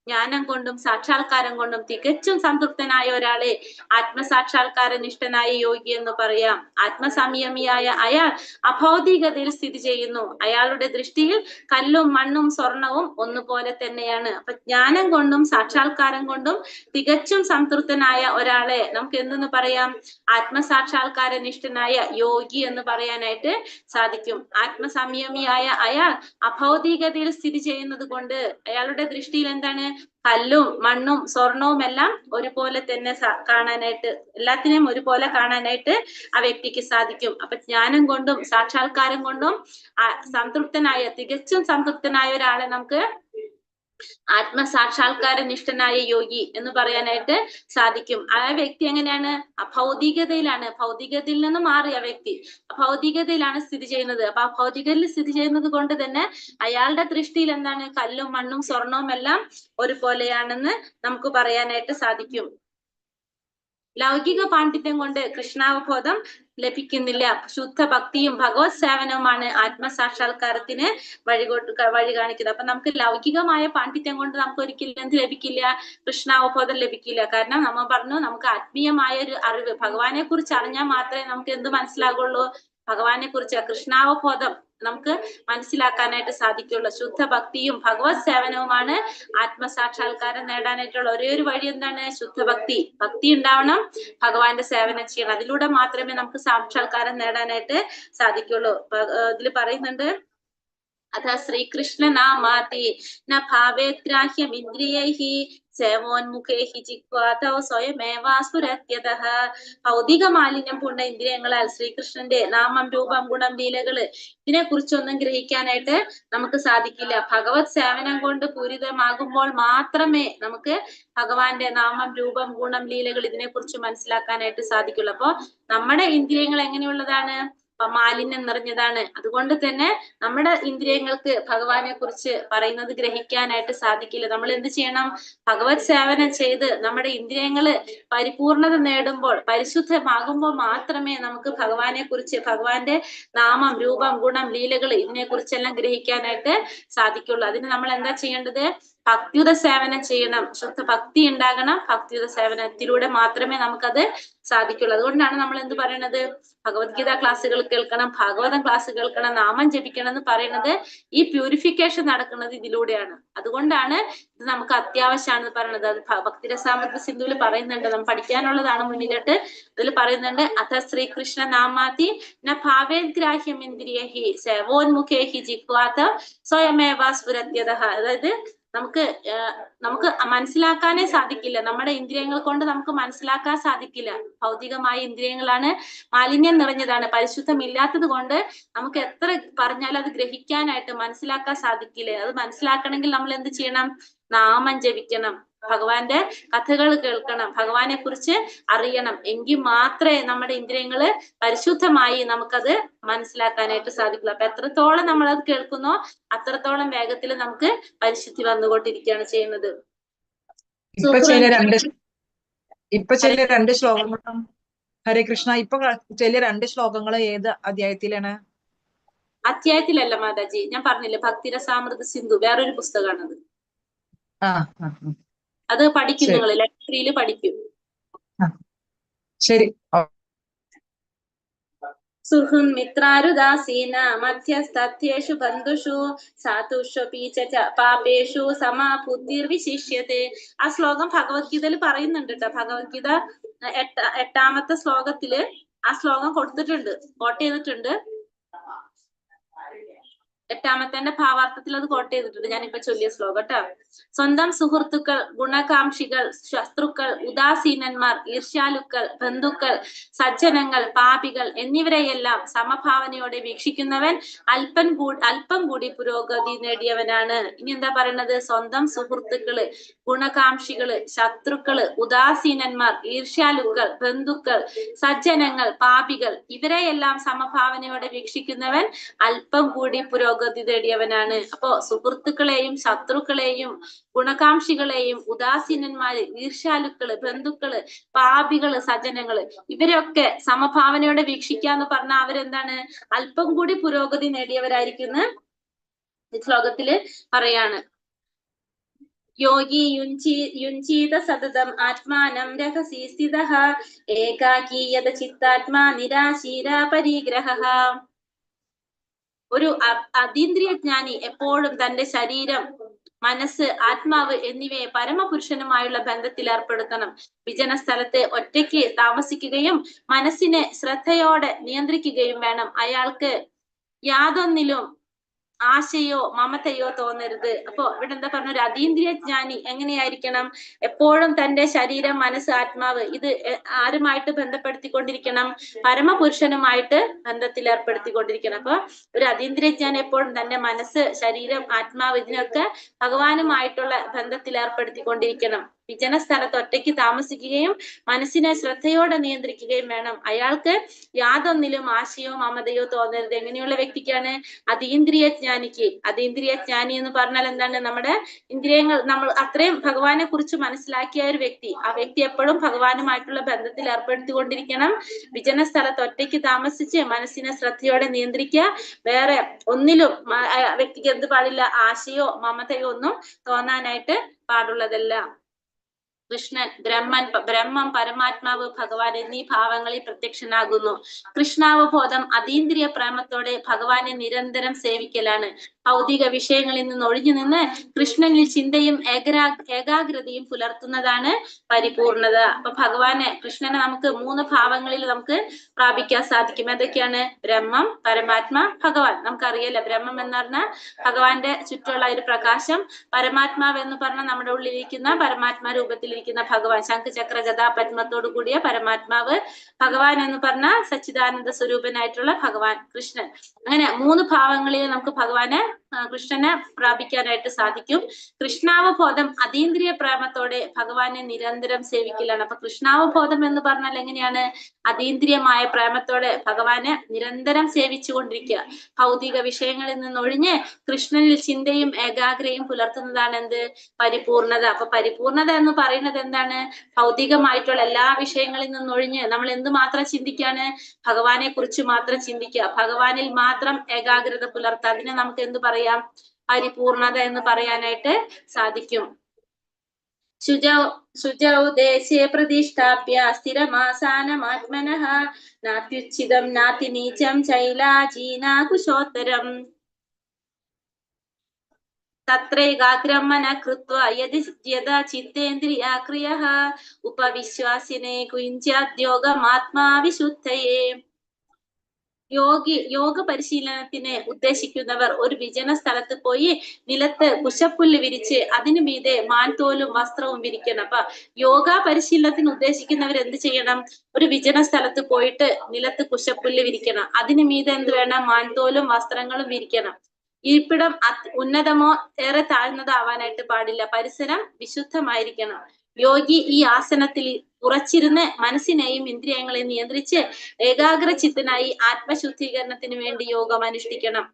ജ്ഞാനം കൊണ്ടും സാക്ഷാത്കാരം കൊണ്ടും തികച്ചും സംതൃപ്തനായ ഒരാളെ ആത്മസാക്ഷാത്കാര നിഷ്ഠനായ യോഗി എന്ന് പറയാം. ആത്മസംയമിയായ അയാൾ അഭൗതികതയിൽ സ്ഥിതി ചെയ്യുന്നു. അയാളുടെ ദൃഷ്ടിയിൽ കല്ലും മണ്ണും സ്വർണവും ഒന്നുപോലെ തന്നെയാണ്. അപ്പൊ ജ്ഞാനം കൊണ്ടും സാക്ഷാത്കാരം കൊണ്ടും തികച്ചും സംതൃപ്തനായ ഒരാളെ നമുക്ക് എന്തെന്ന് പറയാം? ആത്മസാക്ഷാത്കാര നിഷ്ഠനായ യോഗി എന്ന് പറയാനായിട്ട് സാധിക്കും. ആത്മസംയമിയായ അയാൾ അഭൗതികതയിൽ സ്ഥിതി ചെയ്യുന്നത് കൊണ്ട് അയാളുടെ ദൃഷ്ടിയിൽ എന്താണ്? കല്ലും മണ്ണും സ്വർണവും എല്ലാം ഒരുപോലെ തന്നെ കാണാനായിട്ട്, എല്ലാത്തിനെയും ഒരുപോലെ കാണാനായിട്ട് ആ വ്യക്തിക്ക് സാധിക്കും. അപ്പൊ ജ്ഞാനം കൊണ്ടും സാക്ഷാത്കാരം കൊണ്ടും സംതൃപ്തനായ, തികച്ചും സംതൃപ്തനായ ഒരാളെ നമുക്ക് ആത്മസാക്ഷാത്കാര നിഷ്ഠനായ യോഗി എന്ന് പറയാനായിട്ട് സാധിക്കും. ആ വ്യക്തി എങ്ങനെയാണ്? അഭൗതികതയിലാണ്, ഭൗതികതയിൽ നിന്ന് മാറിയ വ്യക്തി ഭൗതികതയിലാണ് സ്ഥിതി ചെയ്യുന്നത്. അപ്പൊ ആ ഭൗതികതയിൽ സ്ഥിതി ചെയ്യുന്നത് കൊണ്ട് തന്നെ അയാളുടെ ദൃഷ്ടിയിൽ എന്താണ്? കല്ലും മണ്ണും സ്വർണവും എല്ലാം ഒരുപോലെയാണെന്ന് നമുക്ക് പറയാനായിട്ട് സാധിക്കും. ലൗകിക പാണ്ഡിത്യം കൊണ്ട് കൃഷ്ണാവബോധം ലഭിക്കുന്നില്ല. ശുദ്ധ ഭക്തിയും ഭഗവത് സേവനവുമാണ് ആത്മസാക്ഷാത്കാരത്തിന് വഴി കാണിക്കുന്നത്. അപ്പൊ നമുക്ക് ലൗകികമായ പാണ്ഡിത്യം കൊണ്ട് നമുക്ക് ഒരിക്കലും എന്ത് ലഭിക്കില്ല? കൃഷ്ണാവബോധം ലഭിക്കില്ല. കാരണം നമ്മൾ പറഞ്ഞു, നമുക്ക് ആത്മീയമായ ഒരു അറിവ്, ഭഗവാനെ കുറിച്ച് അറിഞ്ഞാൽ മാത്രമേ നമുക്ക് എന്ത് മനസ്സിലാകുള്ളൂ? ഭഗവാനെ കുറിച്ച് കൃഷ്ണാവബോധം നമുക്ക് മനസ്സിലാക്കാനായിട്ട് സാധിക്കുള്ളൂ. ശുദ്ധ ഭക്തിയും ഭഗവത് സേവനവുമാണ് ആത്മസാക്ഷാത്കാരം നേടാനായിട്ടുള്ള ഒരേ ഒരു വഴി. എന്താണ്? ശുദ്ധ ഭക്തി. ഭക്തി ഉണ്ടാവണം, ഭഗവാന്റെ സേവനം ചെയ്യണം. അതിലൂടെ മാത്രമേ നമുക്ക് സാക്ഷാത്കാരം നേടാനായിട്ട് സാധിക്കുള്ളൂ. ഇതിൽ പറയുന്നുണ്ട്, അഥ ശ്രീകൃഷ്ണ നാമാതി ന ഭാവേത്രാഹ്യം ഇന്ദ്രിയൈഹി സേവോന്മുഖേഹി ജിഹ്വാതോ സ്വയമേവാസ്ഫുരത്യതഃ. ഭൗതിക മാലിന്യം പൂണ്ട ഇന്ദ്രിയങ്ങളാൽ ശ്രീകൃഷ്ണന്റെ നാമം, രൂപം, ഗുണം, ലീലകള് ഇതിനെ കുറിച്ചൊന്നും ഗ്രഹിക്കാനായിട്ട് നമുക്ക് സാധിക്കില്ല. ഭഗവത് സേവനം കൊണ്ട് പൂരിതമാകുമ്പോൾ മാത്രമേ നമുക്ക് ഭഗവാന്റെ നാമം, രൂപം, ഗുണം, ലീലകൾ ഇതിനെ കുറിച്ച് മനസ്സിലാക്കാനായിട്ട് സാധിക്കുള്ളൂ. അപ്പൊ നമ്മുടെ ഇന്ദ്രിയങ്ങൾ എങ്ങനെയുള്ളതാണ്? മാലിന്യം നിറഞ്ഞതാണ്. അതുകൊണ്ട് തന്നെ നമ്മുടെ ഇന്ദ്രിയങ്ങൾക്ക് ഭഗവാനെ കുറിച്ച് പറയുന്നത് ഗ്രഹിക്കാനായിട്ട് സാധിക്കില്ല. നമ്മൾ എന്ത് ചെയ്യണം? ഭഗവത് സേവനം ചെയ്ത് നമ്മുടെ ഇന്ദ്രിയങ്ങള് പരിപൂർണത നേടുമ്പോൾ, പരിശുദ്ധമാകുമ്പോൾ മാത്രമേ നമുക്ക് ഭഗവാനെ കുറിച്ച്, ഭഗവാന്റെ നാമം, രൂപം, ഗുണം, ലീലകൾ ഇതിനെ കുറിച്ചെല്ലാം ഗ്രഹിക്കാനായിട്ട് സാധിക്കുള്ളൂ. അതിന് നമ്മൾ എന്താ ചെയ്യേണ്ടത്? ഭക്തിയുത സേവനം ചെയ്യണം. ശുദ്ധ ഭക്തി ഉണ്ടാകണം. ഭക്തിയുത സേവനത്തിലൂടെ മാത്രമേ നമുക്കത് സാധിക്കുള്ളൂ. അതുകൊണ്ടാണ് നമ്മൾ എന്ത് പറയണത്? ഭഗവത്ഗീത ക്ലാസ്സുകൾ കേൾക്കണം, ഭാഗവതം ക്ലാസ് കേൾക്കണം, നാമം ജപിക്കണം എന്ന് പറയുന്നത്. ഈ പ്യൂരിഫിക്കേഷൻ നടക്കുന്നത് ഇതിലൂടെയാണ്. അതുകൊണ്ടാണ് ഇത് നമുക്ക് അത്യാവശ്യമാണെന്ന് പറയുന്നത്. അത് ഭക്തിരസാമൃത സിന്ധുവിൽ പറയുന്നുണ്ട്, നമ്മൾ പഠിക്കാനുള്ളതാണ് മുന്നിലോട്ട്. അതിൽ പറയുന്നുണ്ട്, അഥ ശ്രീകൃഷ്ണ നാമാതി ന ഭാവേഗ്രാഹ്യം ഇന്ദ്രിയഹി സേവോന്മുഖേഹി ജിഹ്വാത സ്വയമേവാസ്ഫുരത്യതഃ. അതായത് നമുക്ക് മനസ്സിലാക്കാനേ സാധിക്കില്ല. നമ്മുടെ ഇന്ദ്രിയങ്ങൾ കൊണ്ട് നമുക്ക് മനസ്സിലാക്കാൻ സാധിക്കില്ല. ഭൗതികമായ ഇന്ദ്രിയങ്ങളാണ് മാലിന്യം നിറഞ്ഞതാണ്. പരിശുദ്ധമില്ലാത്തത് കൊണ്ട് നമുക്ക് എത്ര പറഞ്ഞാലും അത് ഗ്രഹിക്കാനായിട്ട്, മനസ്സിലാക്കാൻ സാധിക്കില്ല. അത് മനസ്സിലാക്കണമെങ്കിൽ നമ്മൾ എന്ത് ചെയ്യണം? നാമം ജപിക്കണം, ഭഗവാന്റെ കഥകൾ കേൾക്കണം, ഭഗവാനെ കുറിച്ച് അറിയണം. എങ്കിൽ മാത്രമേ നമ്മുടെ ഇന്ദ്രിയങ്ങള് പരിശുദ്ധമായി നമുക്കത് മനസ്സിലാക്കാനായിട്ട് സാധിക്കുള്ളൂ. അപ്പൊ എത്രത്തോളം നമ്മൾ അത് കേൾക്കുന്നോ അത്രത്തോളം വേഗത്തിൽ നമുക്ക് പരിശുദ്ധി വന്നുകൊണ്ടിരിക്കുകയാണ് ചെയ്യുന്നത്. ഇപ്പൊ ചില രണ്ട് ശ്ലോകങ്ങളും ഹരേ കൃഷ്ണ, ഇപ്പൊ ചില രണ്ട് ശ്ലോകങ്ങൾ ഏത് അധ്യായത്തിലാണ്? അധ്യായത്തിലല്ല മാതാജി, ഞാൻ പറഞ്ഞില്ലേ ഭക്തിരസാമൃത സിന്ധു വേറൊരു പുസ്തകമാണത്. അത് പഠിക്കും, നിങ്ങൾ ലൈബ്രറിയിൽ പഠിക്കും. ശരി. സുഹൃൻ മിത്രാരുദാസീന മധ്യസ്ഥ്യേഷു ബന്ധുഷു സാധുഷ്വപി ച പാപേഷു സമാബുദ്ധിർവിശിഷ്യത്തെ. ആ ശ്ലോകം ഭഗവത്ഗീതയിൽ പറയുന്നുണ്ട് കേട്ടോ. ഭഗവത്ഗീത 8ാമത്തെ ശ്ലോകത്തില് ആ ശ്ലോകം കൊടുത്തിട്ടുണ്ട്, കോട്ട് ചെയ്തിട്ടുണ്ട്. 8ാമത്തെ ഭാവാർത്ഥത്തിൽ അത് കോട്ട് ചെയ്തിട്ടുണ്ട്. ഞാനിപ്പോ ചൊല്ലിയ ശ്ലോകം കേട്ടോ. സ്വന്തം സുഹൃത്തുക്കൾ, ഗുണകാംക്ഷികൾ, ശത്രുക്കൾ, ഉദാസീനന്മാർ, ഈർഷ്യാലുക്കൾ, ബന്ധുക്കൾ, സജ്ജനങ്ങൾ, പാപികൾ എന്നിവരെയെല്ലാം സമഭാവനയോടെ വീക്ഷിക്കുന്നവൻ അല്പം കൂടി പുരോഗതി നേടിയവനാണ്. ഇനി എന്താ പറയുന്നത്? സ്വന്തം സുഹൃത്തുക്കള്, ഗുണകാംക്ഷികള്, ശത്രുക്കള്, ഉദാസീനന്മാർ, ഈർഷ്യാലുക്കൾ, ബന്ധുക്കൾ, സജ്ജനങ്ങൾ, പാപികൾ ഇവരെയെല്ലാം സമഭാവനയോടെ വീക്ഷിക്കുന്നവൻ അല്പം കൂടി പുരോഗതി നേടിയവനാണ്. അപ്പോ സുഹൃത്തുക്കളെയും ശത്രുക്കളെയും ഗുണകാംക്ഷികളെയും ഉദാസീനന്മാര്, ഈർഷ്യാലുക്കള്, ബന്ധുക്കള്, പാപികള്, സജ്ജനങ്ങള് ഇവരൊക്കെ സമഭാവനയോടെ വീക്ഷിക്കാന്ന് പറഞ്ഞാൽ അവരെന്താണ്? അല്പം കൂടി പുരോഗതി നേടിയവരായിരിക്കും ഈ ശ്ലോകത്തില് പറയാണ്. യോഗി യുഞ്ചീത സതതം ആത്മാനം രഹസി സ്ഥിതഃ ഏകാകീയത ചിത്താത്മാ നിരാശീര പരിഗ്രഹഃ. ഒരു അതീന്ദ്രിയ ജ്ഞാനി എപ്പോഴും തന്റെ ശരീരം, മനസ്സ്, ആത്മാവ് എന്നിവയെ പരമപുരുഷനുമായുള്ള ബന്ധത്തിൽ ഏർപ്പെടുത്തണം. വിജന സ്ഥലത്ത് ഒറ്റയ്ക്ക് താമസിക്കുകയും മനസ്സിനെ ശ്രദ്ധയോടെ നിയന്ത്രിക്കുകയും വേണം. അയാൾക്ക് യാതൊന്നിലും ആശയോ മമതയോ തോന്നരുത്. അപ്പോ ഇവിടെ എന്താ പറഞ്ഞ? ഒരു അതീന്ദ്രിയ ജ്ഞാനി എങ്ങനെയായിരിക്കണം? എപ്പോഴും തന്റെ ശരീരം, മനസ്സ്, ആത്മാവ് ഇത് ആരുമായിട്ട് ബന്ധപ്പെടുത്തിക്കൊണ്ടിരിക്കണം? പരമപുരുഷനുമായിട്ട് ബന്ധത്തിൽ ഏർപ്പെടുത്തിക്കൊണ്ടിരിക്കണം. അപ്പൊ ഒരു അതീന്ദ്രിയ ജ്ഞാനി എപ്പോഴും തന്റെ മനസ്സ്, ശരീരം, ആത്മാവ് ഇതിനൊക്കെ ഭഗവാനുമായിട്ടുള്ള ബന്ധത്തിൽ ഏർപ്പെടുത്തിക്കൊണ്ടിരിക്കണം. വിജന സ്ഥലത്ത് ഒറ്റയ്ക്ക് താമസിക്കുകയും മനസ്സിനെ ശ്രദ്ധയോടെ നിയന്ത്രിക്കുകയും വേണം. അയാൾക്ക് യാതൊന്നിലും ആശയോ മമതയോ തോന്നരുത്. എങ്ങനെയുള്ള വ്യക്തിക്കാണ്? അതീന്ദ്രിയ ജ്ഞാനിക്ക്. അതീന്ദ്രിയ ജ്ഞാനി എന്ന് പറഞ്ഞാൽ എന്താണ്? നമ്മുടെ ഇന്ദ്രിയങ്ങൾ, നമ്മൾ അത്രയും ഭഗവാനെ കുറിച്ച് മനസ്സിലാക്കിയ ഒരു വ്യക്തി. ആ വ്യക്തി എപ്പോഴും ഭഗവാനുമായിട്ടുള്ള ബന്ധത്തിൽ ഏർപ്പെടുത്തിക്കൊണ്ടിരിക്കണം. വിജന സ്ഥലത്ത് ഒറ്റയ്ക്ക് താമസിച്ച് മനസ്സിനെ ശ്രദ്ധയോടെ നിയന്ത്രിക്കുക. വേറെ ഒന്നിലും വ്യക്തിക്ക് എന്ത് പാടില്ല? ആശയോ മമതയോ ഒന്നും തോന്നാനായിട്ട് പാടുള്ളതല്ല. കൃഷ്ണൻ, ബ്രഹ്മം, പരമാത്മാവ്, ഭഗവാൻ എന്നീ ഭാവങ്ങളിൽ പ്രത്യക്ഷനാകുന്നു. കൃഷ്ണാവബോധം അതീന്ദ്രിയ പ്രേമത്തോടെ ഭഗവാനെ നിരന്തരം സേവിക്കലാണ്. ഭൗതിക വിഷയങ്ങളിൽ നിന്ന് ഒഴിഞ്ഞു നിന്ന് കൃഷ്ണനിൽ ചിന്തയും ഏകാഗ്രതയും പുലർത്തുന്നതാണ് പരിപൂർണത. അപ്പൊ കൃഷ്ണനെ നമുക്ക് 3 ഭാവങ്ങളിൽ നമുക്ക് പ്രാപിക്കാൻ സാധിക്കും. ഏതൊക്കെയാണ്? ബ്രഹ്മം, പരമാത്മ, ഭഗവാൻ. നമുക്കറിയാലോ, ബ്രഹ്മം എന്ന് പറഞ്ഞാൽ ഭഗവാന്റെ ചുറ്റുമുള്ള ഒരു പ്രകാശം, പരമാത്മാവ് എന്ന് പറഞ്ഞാൽ നമ്മുടെ ഉള്ളിലിരിക്കുന്ന പരമാത്മാ രൂപത്തിലിരിക്കുന്ന ഭഗവാൻ, ശംഖചക്ര ഗദാ പത്മത്തോടു കൂടിയ പരമാത്മാവ്, ഭഗവാൻ എന്ന് പറഞ്ഞാൽ സച്ചിദാനന്ദ സ്വരൂപനായിട്ടുള്ള ഭഗവാൻ കൃഷ്ണൻ. അങ്ങനെ 3 ഭാവങ്ങളിൽ നമുക്ക് കൃഷ്ണനെ പ്രാപിക്കാനായിട്ട് സാധിക്കും. കൃഷ്ണാവബോധം അതീന്ദ്രിയ പ്രേമത്തോടെ ഭഗവാനെ നിരന്തരം സേവിക്കലാണ്. അപ്പൊ കൃഷ്ണാവബോധം എന്ന് പറഞ്ഞാൽ എങ്ങനെയാണ്? അതീന്ദ്രിയമായ പ്രേമത്തോടെ ഭഗവാനെ നിരന്തരം സേവിച്ചു കൊണ്ടിരിക്കുക. ഭൗതിക വിഷയങ്ങളിൽ നിന്നൊഴിഞ്ഞ് കൃഷ്ണനിൽ ചിന്തയും ഏകാഗ്രതയും പുലർത്തുന്നതാണ് എന്ത്? പരിപൂർണത. അപ്പൊ പരിപൂർണത എന്ന് പറയുന്നത് എന്താണ്? ഭൗതികമായിട്ടുള്ള എല്ലാ വിഷയങ്ങളിൽ നിന്നൊഴിഞ്ഞ് നമ്മൾ എന്ത് മാത്രം ചിന്തിക്കാണ്? ഭഗവാനെ കുറിച്ച് മാത്രം ചിന്തിക്കുക, ഭഗവാനിൽ മാത്രം ഏകാഗ്രത പുലർത്തുക. അതിനെ നമുക്ക് എന്ത് പറയാം? പരിപൂർണത എന്ന് പറയാനായിട്ട് സാധിക്കും. ശുചൗ ദേശേ പ്രതിഷ്ഠാപ്യ സ്ഥിരമാസാനമാത്മനഃ നാത്യുച്ഛിതം നാതി നീചം ചൈലാജീനാ കുശോത്തരം തത്രൈകാഗ്രം മനഃ കൃത്വാ യഥാ ചിത്തേന്ദ്രിയാ ക്രിയഃ ഉപവിശ്വാസിനെ കുഞ്ച്യോഗമാത്മാ വിശുദ്ധയേ. യോഗ പരിശീലനത്തിന് ഉദ്ദേശിക്കുന്നവർ ഒരു വിജന സ്ഥലത്ത് പോയി നിലത്ത് കുശപ്പുല്ല് വിരിച്ച് അതിനു മീതെ മാൻതോലും വസ്ത്രവും വിരിക്കണം. അപ്പൊ യോഗ പരിശീലനത്തിന് ഉദ്ദേശിക്കുന്നവർ എന്ത് ചെയ്യണം? ഒരു വിജന സ്ഥലത്ത് പോയിട്ട് നിലത്ത് കുശപ്പുല്ല് വിരിക്കണം. അതിനു മീതെ എന്ത് വേണം? മാൻതോലും വസ്ത്രങ്ങളും വിരിക്കണം. ഇരിപ്പിടം ഉന്നതമോ ഏറെ താഴ്ന്നതോ ആവാനായിട്ട് പാടില്ല. പരിസരം വിശുദ്ധമായിരിക്കണം. യോഗി ഈ ആസനത്തിൽ ഉറച്ചിരുന്ന് മനസ്സിനെയും ഇന്ദ്രിയങ്ങളെയും നിയന്ത്രിച്ച് ഏകാഗ്രചിത്തനായി ആത്മശുദ്ധീകരണത്തിന് വേണ്ടി യോഗം അനുഷ്ഠിക്കണം.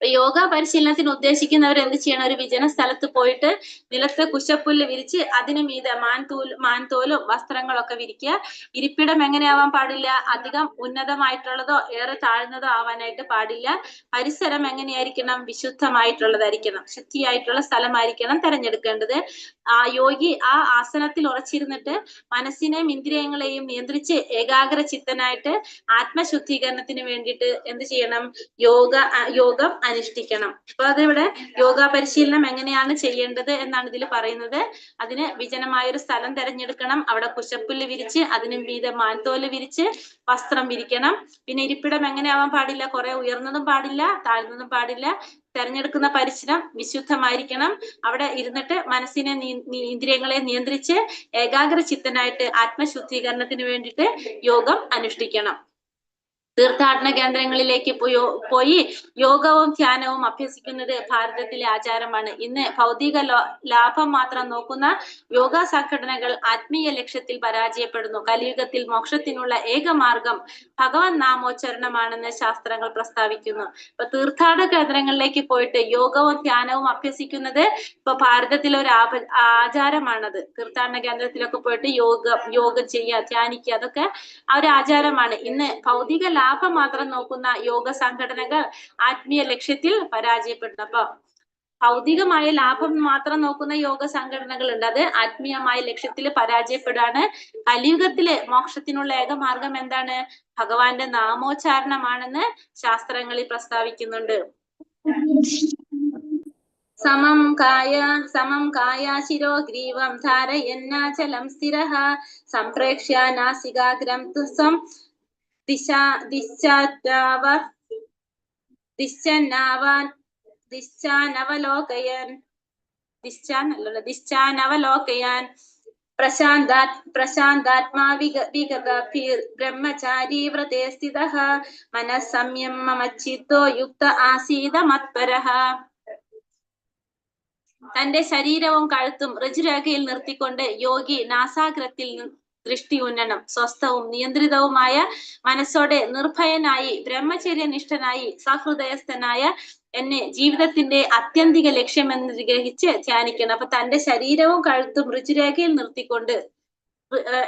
യോഗ പരിശീലനത്തിന് ഉദ്ദേശിക്കുന്നവർ എന്ത് ചെയ്യണം? ഒരു വിജന സ്ഥലത്ത് പോയിട്ട് നിലത്ത് കുശപ്പുല്ല് വിരിച്ച് അതിനു മീതെ മാൻതോലും വസ്ത്രങ്ങളൊക്കെ വിരിക്കുക. ഇരിപ്പിടം എങ്ങനെയാവാൻ പാടില്ല? അധികം ഉന്നതമായിട്ടുള്ളതോ ഏറെ താഴ്ന്നതോ ആവാനായിട്ട് പാടില്ല. പരിസരം എങ്ങനെയായിരിക്കണം? വിശുദ്ധമായിട്ടുള്ളതായിരിക്കണം. ശുദ്ധിയായിട്ടുള്ള സ്ഥലമായിരിക്കണം തെരഞ്ഞെടുക്കേണ്ടത്. യോഗി ആ ആസനത്തിൽ ഉറച്ചിരുന്നിട്ട് മനസ്സിനെയും ഇന്ദ്രിയങ്ങളെയും നിയന്ത്രിച്ച് ഏകാഗ്രചിത്തനായിട്ട് ആത്മശുദ്ധീകരണത്തിന് വേണ്ടിയിട്ട് എന്ത് ചെയ്യണം? യോഗം അനുഷ്ഠിക്കണം. അപ്പൊ അതിവിടെ യോഗ പരിശീലനം എങ്ങനെയാണ് ചെയ്യേണ്ടത് എന്നാണ് ഇതിൽ പറയുന്നത്. അതിന് വിജനമായൊരു സ്ഥലം തെരഞ്ഞെടുക്കണം. അവിടെ കുശപ്പുല്ല് വിരിച്ച് അതിന് മീതെ മാൻതോല് വിരിച്ച് വസ്ത്രം വിരിക്കണം. പിന്നെ ഇരിപ്പിടം എങ്ങനെയാവാൻ പാടില്ല? കുറെ ഉയർന്നതും പാടില്ല, താഴ്ന്നതും പാടില്ല. തെരഞ്ഞെടുക്കുന്ന പരിസരം വിശുദ്ധമായിരിക്കണം. അവിടെ ഇരുന്നിട്ട് മനസ്സിനെ ഇന്ദ്രിയങ്ങളെ നിയന്ത്രിച്ച് ഏകാഗ്രചിത്തനായിട്ട് ആത്മശുദ്ധീകരണത്തിന് വേണ്ടിയിട്ട് യോഗം അനുഷ്ഠിക്കണം. തീർത്ഥാടന കേന്ദ്രങ്ങളിലേക്ക് പോയി യോഗവും ധ്യാനവും അഭ്യസിക്കുന്നത് ഭാരതത്തിലെ ആചാരമാണ്. ഇന്ന് ഭൗതിക ലാഭം മാത്രം നോക്കുന്ന യോഗ സംഘടനകൾ ആത്മീയ ലക്ഷ്യത്തിൽ പരാജയപ്പെടുന്നു. കലിയുഗത്തിൽ മോക്ഷത്തിനുള്ള ഏക മാർഗം ഭഗവൻ നാമോച്ചരണമാണെന്ന് ശാസ്ത്രങ്ങൾ പ്രസ്താവിക്കുന്നു. ഇപ്പൊ തീർത്ഥാടന കേന്ദ്രങ്ങളിലേക്ക് പോയിട്ട് യോഗവും ധ്യാനവും അഭ്യസിക്കുന്നത് ഇപ്പൊ ഭാരതത്തിലെ ഒരു ആചാരമാണത്. തീർത്ഥാടന കേന്ദ്രത്തിലൊക്കെ പോയിട്ട് യോഗം ചെയ്യുക, ധ്യാനിക്കുക, അതൊക്കെ ആ ഒരു ആചാരമാണ്. ഇന്ന് ഭൗതിക ലാഭം മാത്രം നോക്കുന്ന യോഗ സംഘടനകൾ ആത്മീയ ലക്ഷ്യത്തിൽ പരാജയപ്പെടുന്നു. അപ്പൊ ഭൗതികമായ ലാഭം മാത്രം നോക്കുന്ന യോഗ സംഘടനകൾ ഉണ്ട്, അത് ആത്മീയമായ ലക്ഷ്യത്തിൽ പരാജയപ്പെടുകയാണ്. കലിയുഗത്തിലെ മോക്ഷത്തിനുള്ള ഏക മാർഗം എന്താണ്? ഭഗവാന്റെ നാമോച്ചാരണമാണെന്ന് ശാസ്ത്രങ്ങളിൽ പ്രസ്താവിക്കുന്നുണ്ട്. സമം കായ ശിരോ ഗ്രീവം ധാരയന്നാചലം സ്ഥിരഃ സംപ്രേക്ഷ്യ നാസികാഗ്രം തുസം ദിശ്ചാനവലോകയൻ പ്രശാന്താത്മാ വിഗതഭിർ ബ്രഹ്മചാരി വ്രതേ സ്ഥിതഃ മനഃസംയമമച്ഛിത്തോ യുക്ത ആസീത മത്പരഃ. തന്റെ ശരീരവും കഴുത്തും ഋജുരേഖയിൽ നിർത്തിക്കൊണ്ട് യോഗി നാസാഗ്രത്തിൽ ദൃഷ്ടി ഉന്നനം. സ്വസ്ഥവും നിയന്ത്രിതവുമായ മനസ്സോടെ നിർഭയനായി ബ്രഹ്മചര്യനിഷ്ഠനായി സഹൃദയസ്ഥനായ എന്നെ ജീവിതത്തിന്റെ ആത്യന്തിക ലക്ഷ്യമെന്ന് ഗ്രഹിച്ച് ധ്യാനിക്കണം. അപ്പൊ തന്റെ ശരീരവും കഴുത്തും ഋജുരേഖയിൽ നിർത്തിക്കൊണ്ട്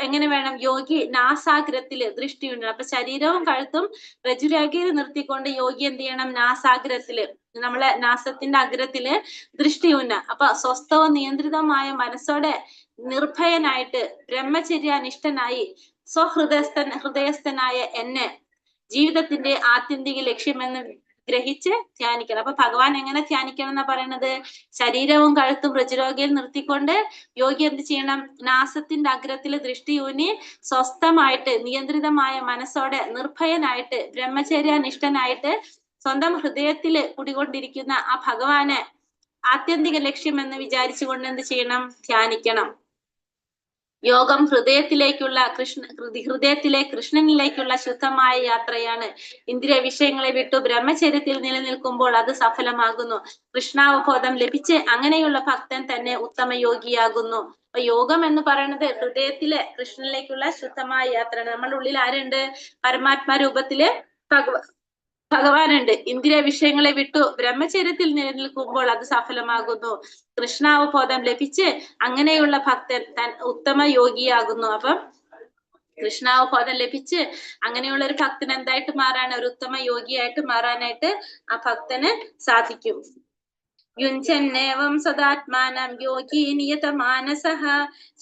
എങ്ങനെ വേണം? യോഗി നാസാഗ്രത്തില് ദൃഷ്ടി ഉന്നണം. അപ്പൊ ശരീരവും കഴുത്തും ഋജുരേഖയിൽ നിർത്തിക്കൊണ്ട് യോഗി എന്ത് ചെയ്യണം? നാസാഗ്രത്തില്, നമ്മളെ നാസത്തിന്റെ അഗ്രത്തില് ദൃഷ്ടി ഉന്ന. അപ്പൊ സ്വസ്ഥവും നിയന്ത്രിതവുമായ മനസ്സോടെ നിർഭയനായിട്ട് ബ്രഹ്മചര്യാനിഷ്ഠനായി ഹൃദയസ്ഥനായ എന്നെ ജീവിതത്തിന്റെ ആത്യന്തിക ലക്ഷ്യമെന്ന് ഗ്രഹിച്ച് ധ്യാനിക്കണം. അപ്പൊ ഭഗവാൻ എങ്ങനെ ധ്യാനിക്കണം എന്നാ പറയണത്? ശരീരവും കഴുത്തും ഋജുരോഗയിൽ നിർത്തിക്കൊണ്ട് യോഗി എന്ത് ചെയ്യണം? നാസത്തിന്റെ അഗ്രത്തിൽ ദൃഷ്ടിയൂന്നി സ്വസ്ഥമായിട്ട് നിയന്ത്രിതമായ മനസ്സോടെ നിർഭയനായിട്ട് ബ്രഹ്മചര്യാനിഷ്ഠനായിട്ട് സ്വന്തം ഹൃദയത്തില് കുടികൊണ്ടിരിക്കുന്ന ആ ഭഗവാനെ ആത്യന്തിക ലക്ഷ്യം എന്ന് വിചാരിച്ചുകൊണ്ട് എന്ത് ചെയ്യണം? ധ്യാനിക്കണം. യോഗം ഹൃദയത്തിലെ കൃഷ്ണനിലേക്കുള്ള ശുദ്ധമായ യാത്രയാണ്. ഇന്ദ്രിയ വിഷയങ്ങളെ വിട്ടു ബ്രഹ്മചര്യത്തിൽ നിലനിൽക്കുമ്പോൾ അത് സഫലമാകുന്നു. കൃഷ്ണാവബോധം ലഭിച്ച് അങ്ങനെയുള്ള ഭക്തൻ തന്നെ ഉത്തമ യോഗിയാകുന്നു. അപ്പൊ യോഗം എന്ന് പറയുന്നത് ഹൃദയത്തിലെ കൃഷ്ണനിലേക്കുള്ള ശുദ്ധമായ യാത്രയാണ്. നമ്മുടെ ഉള്ളിൽ ആരുണ്ട്? പരമാത്മാ രൂപത്തില് ഭഗവാനുണ്ട്. ഇന്ദ്രിയ വിഷയങ്ങളെ വിട്ടു ബ്രഹ്മചര്യത്തിൽ നിലനിൽക്കുമ്പോൾ അത് സഫലമാകുന്നു. കൃഷ്ണാവബോധം ലഭിച്ച് അങ്ങനെയുള്ള ഭക്തൻ ഉത്തമ യോഗിയാകുന്നു. അപ്പം കൃഷ്ണാവബോധം ലഭിച്ച് അങ്ങനെയുള്ള ഒരു ഭക്തൻ എന്തായിട്ട് മാറാൻ? ഒരു ഉത്തമ യോഗിയായിട്ട് മാറാനായിട്ട് ആ ഭക്തന് സാധിക്കും. യുഞ്ജന്നേവം സദാത്മാനം യോഗി നിയതമാനസഃ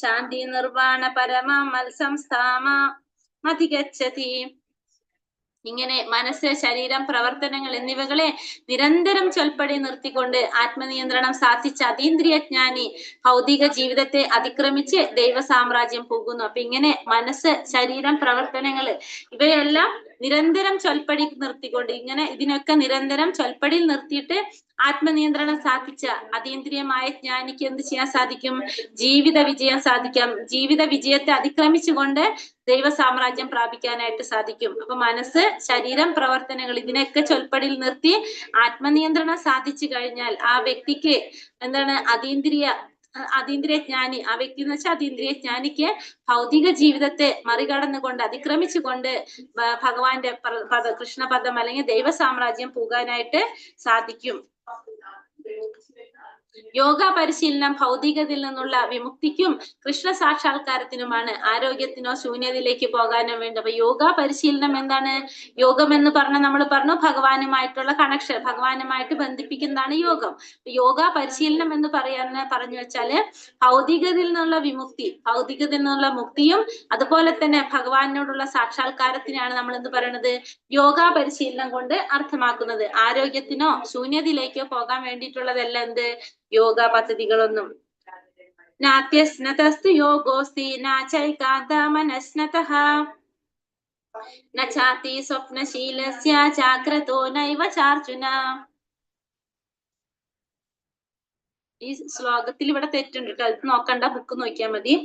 ശാന്തി നിർവാണ പരമാം മൽസംസ്ഥാമധിഗച്ഛതി. ഇങ്ങനെ മനസ്സ്, ശരീരം, പ്രവർത്തനങ്ങൾ എന്നിവകളെ നിരന്തരം ചൊൽപ്പടി നിർത്തിക്കൊണ്ട് ആത്മനിയന്ത്രണം സാധിച്ച അതീന്ദ്രിയജ്ഞാനി ഭൗതിക ജീവിതത്തെ അതിക്രമിച്ച് ദൈവ സാമ്രാജ്യം പോകുന്നു. അപ്പൊ ഇങ്ങനെ മനസ്സ്, ശരീരം, പ്രവർത്തനങ്ങൾ ഇവയെല്ലാം നിരന്തരം ചൊൽപ്പടി നിർത്തിക്കൊണ്ട് ഇതിനൊക്കെ നിരന്തരം ചൊൽപ്പടിയിൽ നിർത്തിയിട്ട് ആത്മനിയന്ത്രണം സാധിച്ച അതീന്ദ്രിയമായ ജ്ഞാനിക്ക് എന്ത് ചെയ്യാൻ സാധിക്കും? ജീവിത വിജയം സാധിക്കാം. ജീവിത വിജയത്തെ അതിക്രമിച്ചുകൊണ്ട് ദൈവ സാമ്രാജ്യം പ്രാപിക്കാനായിട്ട് സാധിക്കും. അപ്പൊ മനസ്സ്, ശരീരം, പ്രവർത്തനങ്ങൾ ഇതിനൊക്കെ ചൊൽപ്പടിയിൽ നിർത്തി ആത്മനിയന്ത്രണം സാധിച്ചു കഴിഞ്ഞാൽ ആ വ്യക്തിക്ക് എന്താണ്? അതീന്ദ്രിയ ജ്ഞാനി. ആ വ്യക്തി എന്ന് വെച്ചാൽ അതീന്ദ്രിയ ജ്ഞാനിക്ക് ഭൗതിക ജീവിതത്തെ മറികടന്നുകൊണ്ട് അതിക്രമിച്ചുകൊണ്ട് ഭഗവാന്റെ കൃഷ്ണപദം അല്ലെങ്കിൽ ദൈവ സാമ്രാജ്യം പോകാനായിട്ട് സാധിക്കും. യോഗ പരിശീലനം ഭൗതികതയിൽ നിന്നുള്ള വിമുക്തിക്കും കൃഷ്ണ സാക്ഷാത്കാരത്തിനുമാണ്. ആരോഗ്യത്തിനോ ശൂന്യതയിലേക്ക് പോകാനോ വേണ്ടി. അപ്പൊ യോഗ പരിശീലനം എന്താണ്? യോഗം എന്ന് പറഞ്ഞാൽ നമ്മൾ പറഞ്ഞു ഭഗവാനുമായിട്ടുള്ള കണക്ഷൻ, ഭഗവാനുമായിട്ട് ബന്ധിപ്പിക്കുന്നതാണ് യോഗം. യോഗ പരിശീലനം എന്ന് പറഞ്ഞു വെച്ചാല് ഭൗതികതയിൽ നിന്നുള്ള വിമുക്തി, ഭൗതികതയിൽ നിന്നുള്ള മുക്തിയും അതുപോലെ തന്നെ ഭഗവാനോടുള്ള സാക്ഷാത്കാരത്തിനാണ് നമ്മൾ എന്ത് പറയണത്? യോഗ പരിശീലനം കൊണ്ട് അർത്ഥമാക്കുന്നത്. ആരോഗ്യത്തിനോ ശൂന്യതയിലേക്കോ പോകാൻ വേണ്ടിയിട്ടുള്ളതല്ല എന്ത്? യോഗ പദ്ധതികളൊന്നും. നാത്യസ്നതസ്തു യോഗോസ്തി നാചൈകാന്തമനസ്നതഃ നചാതി സ്വപ്നശീലസ്യ ജാഗ്രതോ നൈവ ചാർജുന. ഈ ശ്ലോകത്തിൽ ഇവിടെ തെറ്റുണ്ട് കേട്ടോ. അത് നോക്കണ്ട, ബുക്ക് നോക്കിയാൽ മതി.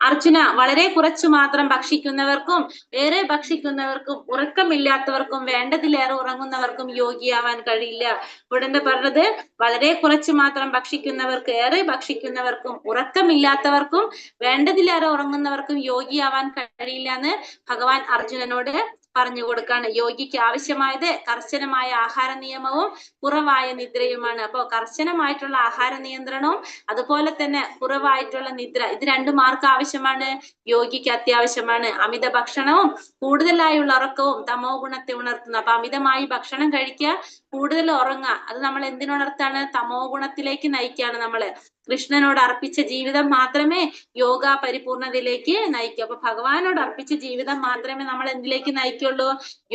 അർജുന, വളരെ കുറച്ചു മാത്രം ഭക്ഷിക്കുന്നവർക്കും ഏറെ ഭക്ഷിക്കുന്നവർക്കും ഉറക്കമില്ലാത്തവർക്കും വേണ്ടതിലേറെ ഉറങ്ങുന്നവർക്കും യോഗിയാവാൻ കഴിയില്ല. ഇവിടെ എന്താ പറഞ്ഞത്? വളരെ കുറച്ചു മാത്രം ഭക്ഷിക്കുന്നവർക്ക്, ഏറെ ഭക്ഷിക്കുന്നവർക്കും ഉറക്കമില്ലാത്തവർക്കും വേണ്ടതിലേറെ ഉറങ്ങുന്നവർക്കും യോഗിയാവാൻ കഴിയില്ല എന്ന് ഭഗവാൻ അർജുനനോട് പറഞ്ഞു കൊടുക്കാണ്. യോഗിക്ക് ആവശ്യമായത് കർശനമായ ആഹാര നിയമവും കുറവായ നിദ്രയുമാണ്. അപ്പൊ കർശനമായിട്ടുള്ള ആഹാര നിയന്ത്രണവും അതുപോലെ തന്നെ കുറവായിട്ടുള്ള നിദ്ര, ഇത് രണ്ടും ആർക്ക് ആവശ്യമാണ്? യോഗിക്ക് അത്യാവശ്യമാണ്. അമിത ഭക്ഷണവും കൂടുതലായുള്ള ഉറക്കവും തമോ ഗുണത്തെ ഉണർത്തുന്നു. അപ്പൊ അമിതമായി ഭക്ഷണം കഴിക്കുക, കൂടുതൽ ഉറങ്ങുക, അത് നമ്മൾ എന്തിനുണർത്താണ്? തമോ ഗുണത്തിലേക്ക് നയിക്കുകയാണ്. നമ്മള് കൃഷ്ണനോട് അർപ്പിച്ച ജീവിതം മാത്രമേ യോഗ പരിപൂർണതയിലേക്ക് നയിക്കൂ. അപ്പൊ ഭഗവാനോട് അർപ്പിച്ച ജീവിതം മാത്രമേ നമ്മൾ എന്തിലേക്ക് നയിക്കുള്ളൂ?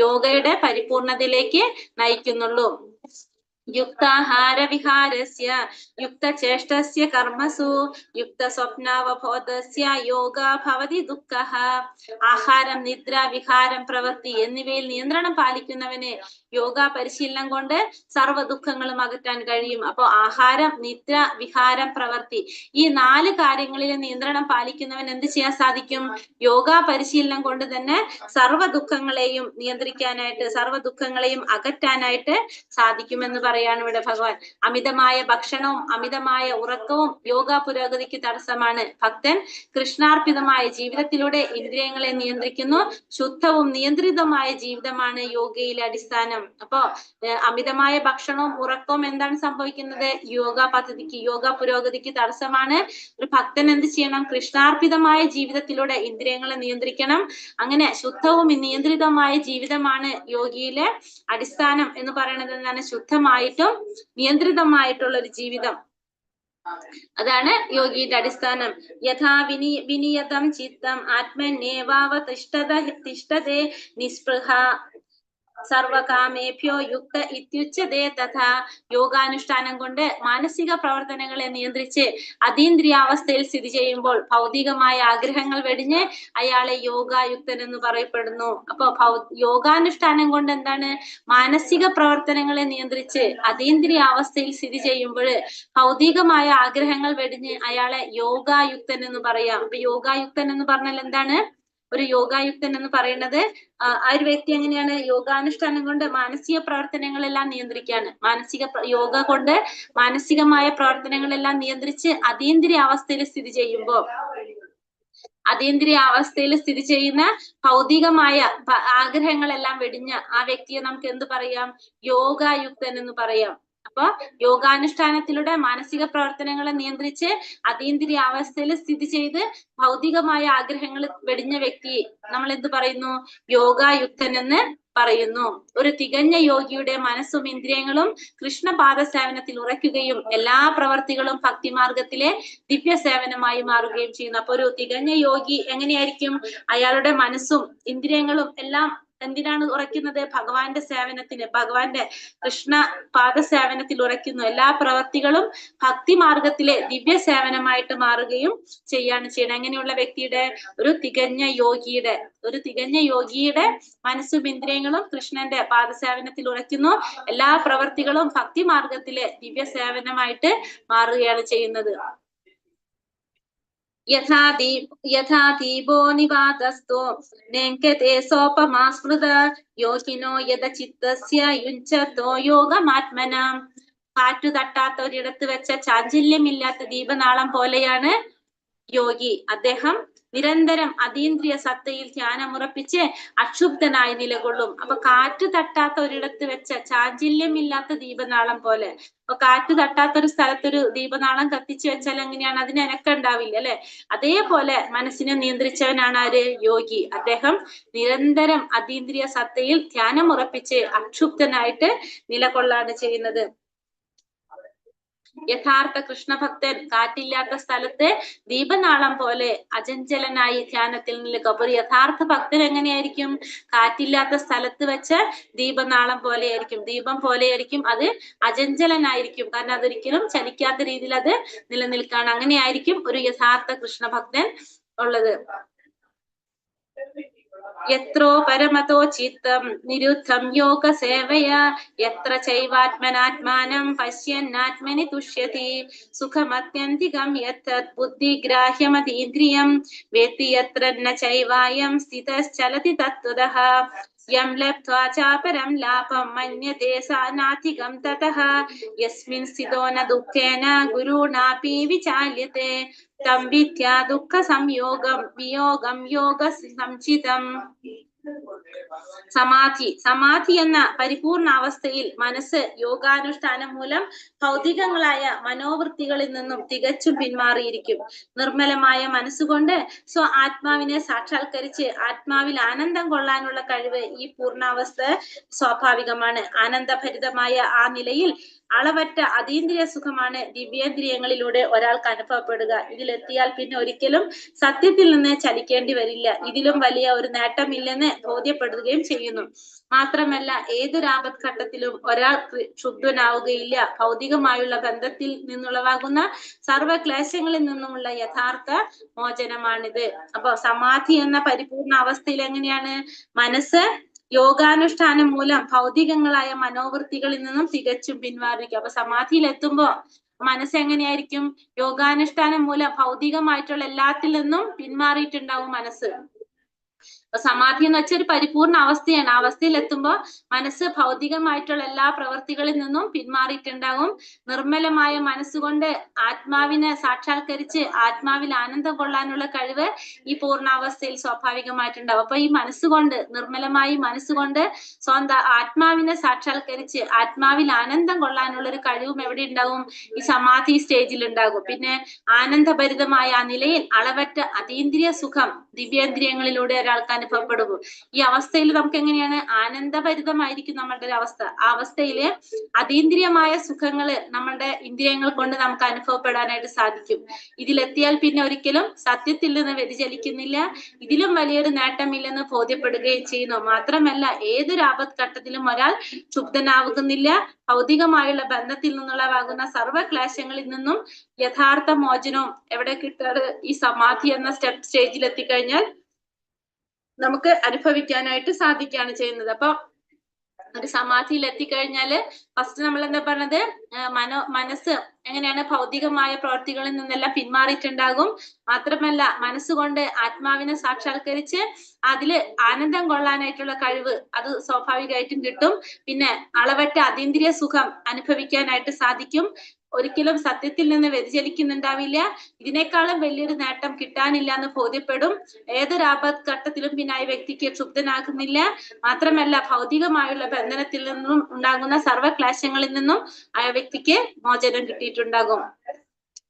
യോഗയുടെ പരിപൂർണതയിലേക്ക് നയിക്കുന്നുള്ളൂ. യുക്താഹാര വിഹാരസ്യ യുക്തചേഷ്ടസ്യ കർമ്മസു യുക്ത സ്വപ്നാവബോധസ്യ യോഗ ഭവതി ദുഃഖഃ. ആഹാരം, നിദ്ര, വിഹാരം, പ്രവൃത്തി എന്നിവയിൽ നിയന്ത്രണം പാലിക്കുന്നവന് യോഗ പരിശീലനം കൊണ്ട് സർവ്വ ദുഃഖങ്ങളും അകറ്റാൻ കഴിയും. അപ്പൊ ആഹാരം, നിദ്ര, വിഹാരം, പ്രവൃത്തി ഈ 4 കാര്യങ്ങളിൽ നിയന്ത്രണം പാലിക്കുന്നവൻ എന്ത് ചെയ്യാൻ സാധിക്കും? യോഗ പരിശീലനം കൊണ്ട് തന്നെ സർവ്വ ദുഃഖങ്ങളെയും നിയന്ത്രിക്കാനായിട്ട്, സർവ്വ ദുഃഖങ്ങളെയും അകറ്റാനായിട്ട് സാധിക്കുമെന്ന് പറയാണ് ഇവിടെ ഭഗവാൻ. അമിതമായ ഭക്ഷണവും അമിതമായ ഉറക്കവും യോഗ പുരോഗതിക്ക് തടസ്സമാണ്. ഭക്തൻ കൃഷ്ണാർപ്പിതമായ ജീവിതത്തിലൂടെ ഇന്ദ്രിയങ്ങളെ നിയന്ത്രിക്കുന്നു. ശുദ്ധവും നിയന്ത്രിതമായ ജീവിതമാണ് യോഗയിലെ അടിസ്ഥാനം. അപ്പോ അമിതമായ ഭക്ഷണവും ഉറക്കവും എന്താണ് സംഭവിക്കുന്നത്? യോഗ പദ്ധതിക്ക്, യോഗ പുരോഗതിക്ക് തടസ്സമാണ്. ഒരു ഭക്തൻ എന്ത് ചെയ്യണം? കൃഷ്ണാർപ്പിതമായ ജീവിതത്തിലൂടെ ഇന്ദ്രിയങ്ങളെ നിയന്ത്രിക്കണം. അങ്ങനെ ശുദ്ധവും നിയന്ത്രിതമായ ജീവിതമാണ് യോഗിയിലെ അടിസ്ഥാനം എന്ന് പറയുന്നത് എന്താണ്? ശുദ്ധമായിട്ടും നിയന്ത്രിതമായിട്ടുള്ള ഒരു ജീവിതം. അതാണ് യോഗിയുടെ അടിസ്ഥാനം. യഥാ വിനിയതം ചിത്തം ആത്മന്യേവാവ തിഷ്ഠതേ നിസ്പൃഹ സർവകാമേഭ്യോ യുക്ത ഇത്യുച്യതേ തഥാ. യോഗാനുഷ്ഠാനം കൊണ്ട് മാനസിക പ്രവർത്തനങ്ങളെ നിയന്ത്രിച്ച് അതീന്ദ്രിയാവസ്ഥയിൽ സ്ഥിതി ചെയ്യുമ്പോൾ ഭൗതികമായ ആഗ്രഹങ്ങൾ വെടിഞ്ഞ് അയാളെ യോഗായുക്തൻ എന്ന് പറയപ്പെടുന്നു. അപ്പൊ യോഗാനുഷ്ഠാനം കൊണ്ട് എന്താണ്? മാനസിക പ്രവർത്തനങ്ങളെ നിയന്ത്രിച്ച് അതീന്ദ്രിയാവസ്ഥയിൽ സ്ഥിതി ചെയ്യുമ്പോൾ ഭൗതികമായ ആഗ്രഹങ്ങൾ വെടിഞ്ഞ് അയാളെ യോഗായുക്തൻ എന്ന് പറയാം. അപ്പൊ യോഗായുക്തൻ എന്ന് പറഞ്ഞാൽ എന്താണ്? ഒരു യോഗായുക്തൻ എന്ന് പറയുന്നത് ആ ഒരു വ്യക്തി എങ്ങനെയാണ്? യോഗാനുഷ്ഠാനം കൊണ്ട് മാനസിക പ്രവർത്തനങ്ങളെല്ലാം നിയന്ത്രിക്കാണ്. യോഗ കൊണ്ട് മാനസികമായ പ്രവർത്തനങ്ങളെല്ലാം നിയന്ത്രിച്ച് അതീന്ദ്രിയ അവസ്ഥയിൽ സ്ഥിതി ചെയ്യുന്ന ഭൗതികമായ ആഗ്രഹങ്ങളെല്ലാം വെടിഞ്ഞ ആ വ്യക്തിയെ നമുക്ക് എന്ത് പറയാം? യോഗായുക്തൻ എന്ന് പറയാം. അപ്പൊ യോഗാനുഷ്ഠാനത്തിലൂടെ മാനസിക പ്രവർത്തനങ്ങളെ നിയന്ത്രിച്ച് അതീന്ദ്രിയ അവസ്ഥയിൽ സ്ഥിതി ചെയ്ത് ഭൗതികമായ ആഗ്രഹങ്ങൾ വെടിഞ്ഞ വ്യക്തിയെ നമ്മൾ എന്ത് പറയുന്നു? യോഗായുക്തൻ എന്ന് പറയുന്നു. ഒരു തികഞ്ഞ യോഗിയുടെ മനസ്സും ഇന്ദ്രിയങ്ങളും കൃഷ്ണപാദ സേവനത്തിൽ ഉറയ്ക്കുകയും എല്ലാ പ്രവർത്തികളും ഭക്തിമാർഗത്തിലെ ദിവ്യ സേവനമായി മാറുകയും ചെയ്യുന്നു. അപ്പൊ ഒരു തികഞ്ഞ യോഗി എങ്ങനെയായിരിക്കും? അയാളുടെ മനസ്സും ഇന്ദ്രിയങ്ങളും എല്ലാം എന്തിനാണ് ഉറയ്ക്കുന്നത്? ഭഗവാന്റെ സേവനത്തിന്, ഭഗവാന്റെ കൃഷ്ണ പാദ സേവനത്തിൽ ഉറയ്ക്കുന്നു. എല്ലാ പ്രവർത്തികളും ഭക്തി മാർഗത്തിലെ ദിവ്യ സേവനമായിട്ട് മാറുകയും ചെയ്യണം. അങ്ങനെയുള്ള വ്യക്തിയുടെ ഒരു തികഞ്ഞ യോഗിയുടെ മനസ്സും ഇന്ദ്രിയങ്ങളും കൃഷ്ണന്റെ പാദസേവനത്തിൽ ഉറയ്ക്കുന്നു. എല്ലാ പ്രവർത്തികളും ഭക്തി മാർഗത്തിലെ ദിവ്യ സേവനമായിട്ട് മാറുകയാണ് ചെയ്യുന്നത്. യഥാ ദീപോ നിവാതസ്തോ നെങ്കതേ സോപമാ സ്മൃത യോഗിനോ യഥ ചിത്തസ്യ യുഞ്ചതോ യോഗമാത്മനാം. കാറ്റു തട്ടാത്ത ഒരിടത്ത് വെച്ച ചാഞ്ചല്യമില്ലാത്ത ദീപനാളം പോലെയാണ് യോഗി. അദ്ദേഹം നിരന്തരം അതീന്ദ്രിയ സത്തയിൽ ധ്യാനമുറപ്പിച്ച് അക്ഷുബ്ധനായി നിലകൊള്ളും. അപ്പൊ കാറ്റ് തട്ടാത്ത ഒരിടത്ത് വെച്ച ചാഞ്ചല്യമില്ലാത്ത ദീപനാളം പോലെ. അപ്പൊ കാറ്റ് തട്ടാത്തൊരു സ്ഥലത്തൊരു ദീപനാളം കത്തിച്ചു വെച്ചാൽ എങ്ങനെയാണ്? അതിന് അനക്കം ഉണ്ടാവില്ല അല്ലെ? അതേപോലെ മനസ്സിനെ നിയന്ത്രിച്ചവനാണ് ആര്? യോഗി. അദ്ദേഹം നിരന്തരം അതീന്ദ്രിയ സത്തയിൽ ധ്യാനമുറപ്പിച്ച് അക്ഷുബ്ധനായിട്ട് നിലകൊള്ളാണ് ചെയ്യുന്നത്. യഥാർത്ഥ കൃഷ്ണഭക്തൻ കാറ്റില്ലാത്ത സ്ഥലത്ത് ദീപനാളം പോലെ അചഞ്ചലനായി ധ്യാനത്തിൽ നിൽക്കും. അപ്പൊ ഒരു യഥാർത്ഥ ഭക്തൻ എങ്ങനെയായിരിക്കും? കാറ്റില്ലാത്ത സ്ഥലത്ത് വെച്ച് ദീപനാളം പോലെയായിരിക്കും, ദീപം പോലെയായിരിക്കും. അത് അചഞ്ചലനായിരിക്കും, കാരണം അതൊരിക്കലും ചലിക്കാത്ത രീതിയിൽ അത് നിലനിൽക്കാണ്. അങ്ങനെയായിരിക്കും ഒരു യഥാർത്ഥ കൃഷ്ണഭക്തൻ ഉള്ളത്. യത്രോ പരമതോ ചിത്തം നിരുദ്ധം യോഗ സേവയാ യത്ര ചൈവാത്മനാത്മാനം പശ്യന്നാത്മനി തുഷ്യതി സുഖമത്യന്തികം യത്തത് ബുദ്ധിഗ്രാഹ്യമതീന്ദ്രിയം വേത്തി യത്ര ന ചൈവായം സ്ഥിതശ്ചലതി തത്വതഃ യം ലബ്ധ്വാ ചാപരം ലാഭം മന്യതേ സാനാധികം തതഃ യസ്മിൻ സ്ഥിതോ ന ദുഃഖേന ഗുരുണാപി വിചാല്യത്തെ തം വിദ്യാ ദുഃഖ സംയോഗം വിയോഗം യോഗ സംചിതം. സമാധി എന്ന പരിപൂർണ അവസ്ഥയിൽ മനസ്സ് യോഗാനുഷ്ഠാനം മൂലം ഭൗതികങ്ങളായ മനോവൃത്തികളിൽ നിന്നും തികച്ചും പിന്മാറിയിരിക്കും. നിർമ്മലമായ മനസ്സുകൊണ്ട് ആത്മാവിനെ സാക്ഷാത്കരിച്ച് ആത്മാവിൽ ആനന്ദം കൊള്ളാനുള്ള കഴിവ് ഈ പൂർണ്ണാവസ്ഥ സ്വാഭാവികമാണ്. ആനന്ദഭരിതമായ ആ നിലയിൽ അളവറ്റ അതീന്ദ്രിയ സുഖമാണ് ദിവ്യേന്ദ്രിയങ്ങളിലൂടെ ഒരാൾക്ക് അനുഭവപ്പെടുക. ഇതിലെത്തിയാൽ പിന്നെ ഒരിക്കലും സത്യത്തിൽ നിന്ന് ചലിക്കേണ്ടി വരില്ല. ഇതിലും വലിയ ഒരു നേട്ടമില്ലെന്ന് ബോധ്യപ്പെടുകയും ചെയ്യുന്നു. മാത്രമല്ല ഏതൊരു ആപത്ഘട്ടത്തിലും ഒരാൾ ക്ഷുബ്ധനാവുകയില്ല. ഭൗതികമായുള്ള ബന്ധത്തിൽ നിന്നുളവാകുന്ന സർവക്ലേശങ്ങളിൽ നിന്നുമുള്ള യഥാർത്ഥ മോചനമാണിത്. അപ്പൊ സമാധി എന്ന പരിപൂർണ അവസ്ഥയിൽ എങ്ങനെയാണ്? മനസ്സ് യോഗാനുഷ്ഠാനം മൂലം ഭൗതികങ്ങളായ മനോവൃത്തികളിൽ നിന്നും തികച്ചും പിന്മാറിയിരിക്കും. അപ്പൊ സമാധിയിൽ എത്തുമ്പോ മനസ്സ് എങ്ങനെയായിരിക്കും? യോഗാനുഷ്ഠാനം മൂലം ഭൗതികമായിട്ടുള്ള എല്ലാത്തിൽ നിന്നും പിന്മാറിയിട്ടുണ്ടാവും മനസ്സ്. അപ്പൊ സമാധി എന്ന് വെച്ചാൽ ഒരു പരിപൂർണ അവസ്ഥയാണ്. ആ അവസ്ഥയിൽ എത്തുമ്പോൾ മനസ്സ് ഭൗതികമായിട്ടുള്ള എല്ലാ പ്രവൃത്തികളിൽ നിന്നും പിന്മാറിയിട്ടുണ്ടാകും. നിർമ്മലമായ മനസ്സുകൊണ്ട് ആത്മാവിനെ സാക്ഷാത്കരിച്ച് ആത്മാവിൽ ആനന്ദം കൊള്ളാനുള്ള കഴിവ് ഈ പൂർണ്ണാവസ്ഥയിൽ സ്വാഭാവികമായിട്ടുണ്ടാവും. അപ്പൊ ഈ മനസ്സുകൊണ്ട്, നിർമ്മലമായി മനസ്സുകൊണ്ട് സ്വന്തം ആത്മാവിനെ സാക്ഷാത്കരിച്ച് ആത്മാവിൽ ആനന്ദം കൊള്ളാനുള്ള ഒരു കഴിവും എവിടെ ഉണ്ടാവും? ഈ സമാധി സ്റ്റേജിൽ ഉണ്ടാകും. പിന്നെ ആനന്ദഭരിതമായ ആ നിലയിൽ അളവറ്റ അതീന്ദ്രിയ സുഖം ദിവ്യേന്ദ്രിയങ്ങളിലൂടെ ഒരാൾക്ക് അനുഭവപ്പെടും. ഈ അവസ്ഥയിൽ നമുക്ക് എങ്ങനെയാണ് ആനന്ദഭരിതമായിരിക്കും നമ്മളുടെ ഒരു അവസ്ഥ. ആ അവസ്ഥയില് അതീന്ദ്രിയമായ സുഖങ്ങള് നമ്മളുടെ ഇന്ദ്രിയങ്ങൾ കൊണ്ട് നമുക്ക് അനുഭവപ്പെടാനായിട്ട് സാധിക്കും. ഇതിലെത്തിയാൽ പിന്നെ ഒരിക്കലും സത്യത്തിൽ നിന്ന് വ്യതിചലിക്കുന്നില്ല, ഇതിലും വലിയൊരു നേട്ടമില്ലെന്ന് ബോധ്യപ്പെടുകയും ചെയ്യുന്നു. മാത്രമല്ല ഏതൊരു ആപത്ഘട്ടത്തിലും ഒരാൾ ക്ഷുബ്ധനാകുന്നില്ല. ഭൗതികമായുള്ള ബന്ധത്തിൽ നിന്നുള്ളവാകുന്ന സർവ്വക്ലേശങ്ങളിൽ നിന്നും യഥാർത്ഥ മോചനവും എവിടെ കിട്ടാറ്? ഈ സമാധി എന്ന സ്റ്റേജിൽ എത്തിക്കഴിഞ്ഞാൽ നമുക്ക് അനുഭവിക്കാനായിട്ട് സാധിക്കുകയാണ് ചെയ്യുന്നത്. അപ്പൊ ഒരു സമാധിയിൽ എത്തിക്കഴിഞ്ഞാല് ഫസ്റ്റ് നമ്മൾ എന്താ പറഞ്ഞത്, മനസ്സ് എങ്ങനെയാണ് ഭൗതികമായ പ്രവർത്തികളിൽ നിന്നെല്ലാം പിന്മാറിയിട്ടുണ്ടാകും. മാത്രമല്ല മനസ്സുകൊണ്ട് ആത്മാവിനെ സാക്ഷാത്കരിച്ച് അതില് ആനന്ദം കൊള്ളാനായിട്ടുള്ള കഴിവ് അത് സ്വാഭാവികമായിട്ടും കിട്ടും. പിന്നെ അളവറ്റ അതീന്ദ്രിയ സുഖം അനുഭവിക്കാനായിട്ട് സാധിക്കും. ഒരിക്കലും സത്യത്തിൽ നിന്ന് വ്യതിചലിക്കുന്നുണ്ടാവില്ല. ഇതിനേക്കാളും വലിയൊരു നേട്ടം കിട്ടാനില്ല എന്ന് ബോധ്യപ്പെടും. ഏതൊരു ആപത്ഘട്ടത്തിലും പിന്നെ ആ വ്യക്തിക്ക് ക്ഷുബ്ധനാകുന്നില്ല. മാത്രമല്ല ഭൗതികമായുള്ള ബന്ധനത്തിൽ നിന്നും ഉണ്ടാകുന്ന സർവ്വക്ലേശങ്ങളിൽ നിന്നും ആ വ്യക്തിക്ക് മോചനം കിട്ടിയിട്ടുണ്ടാകും.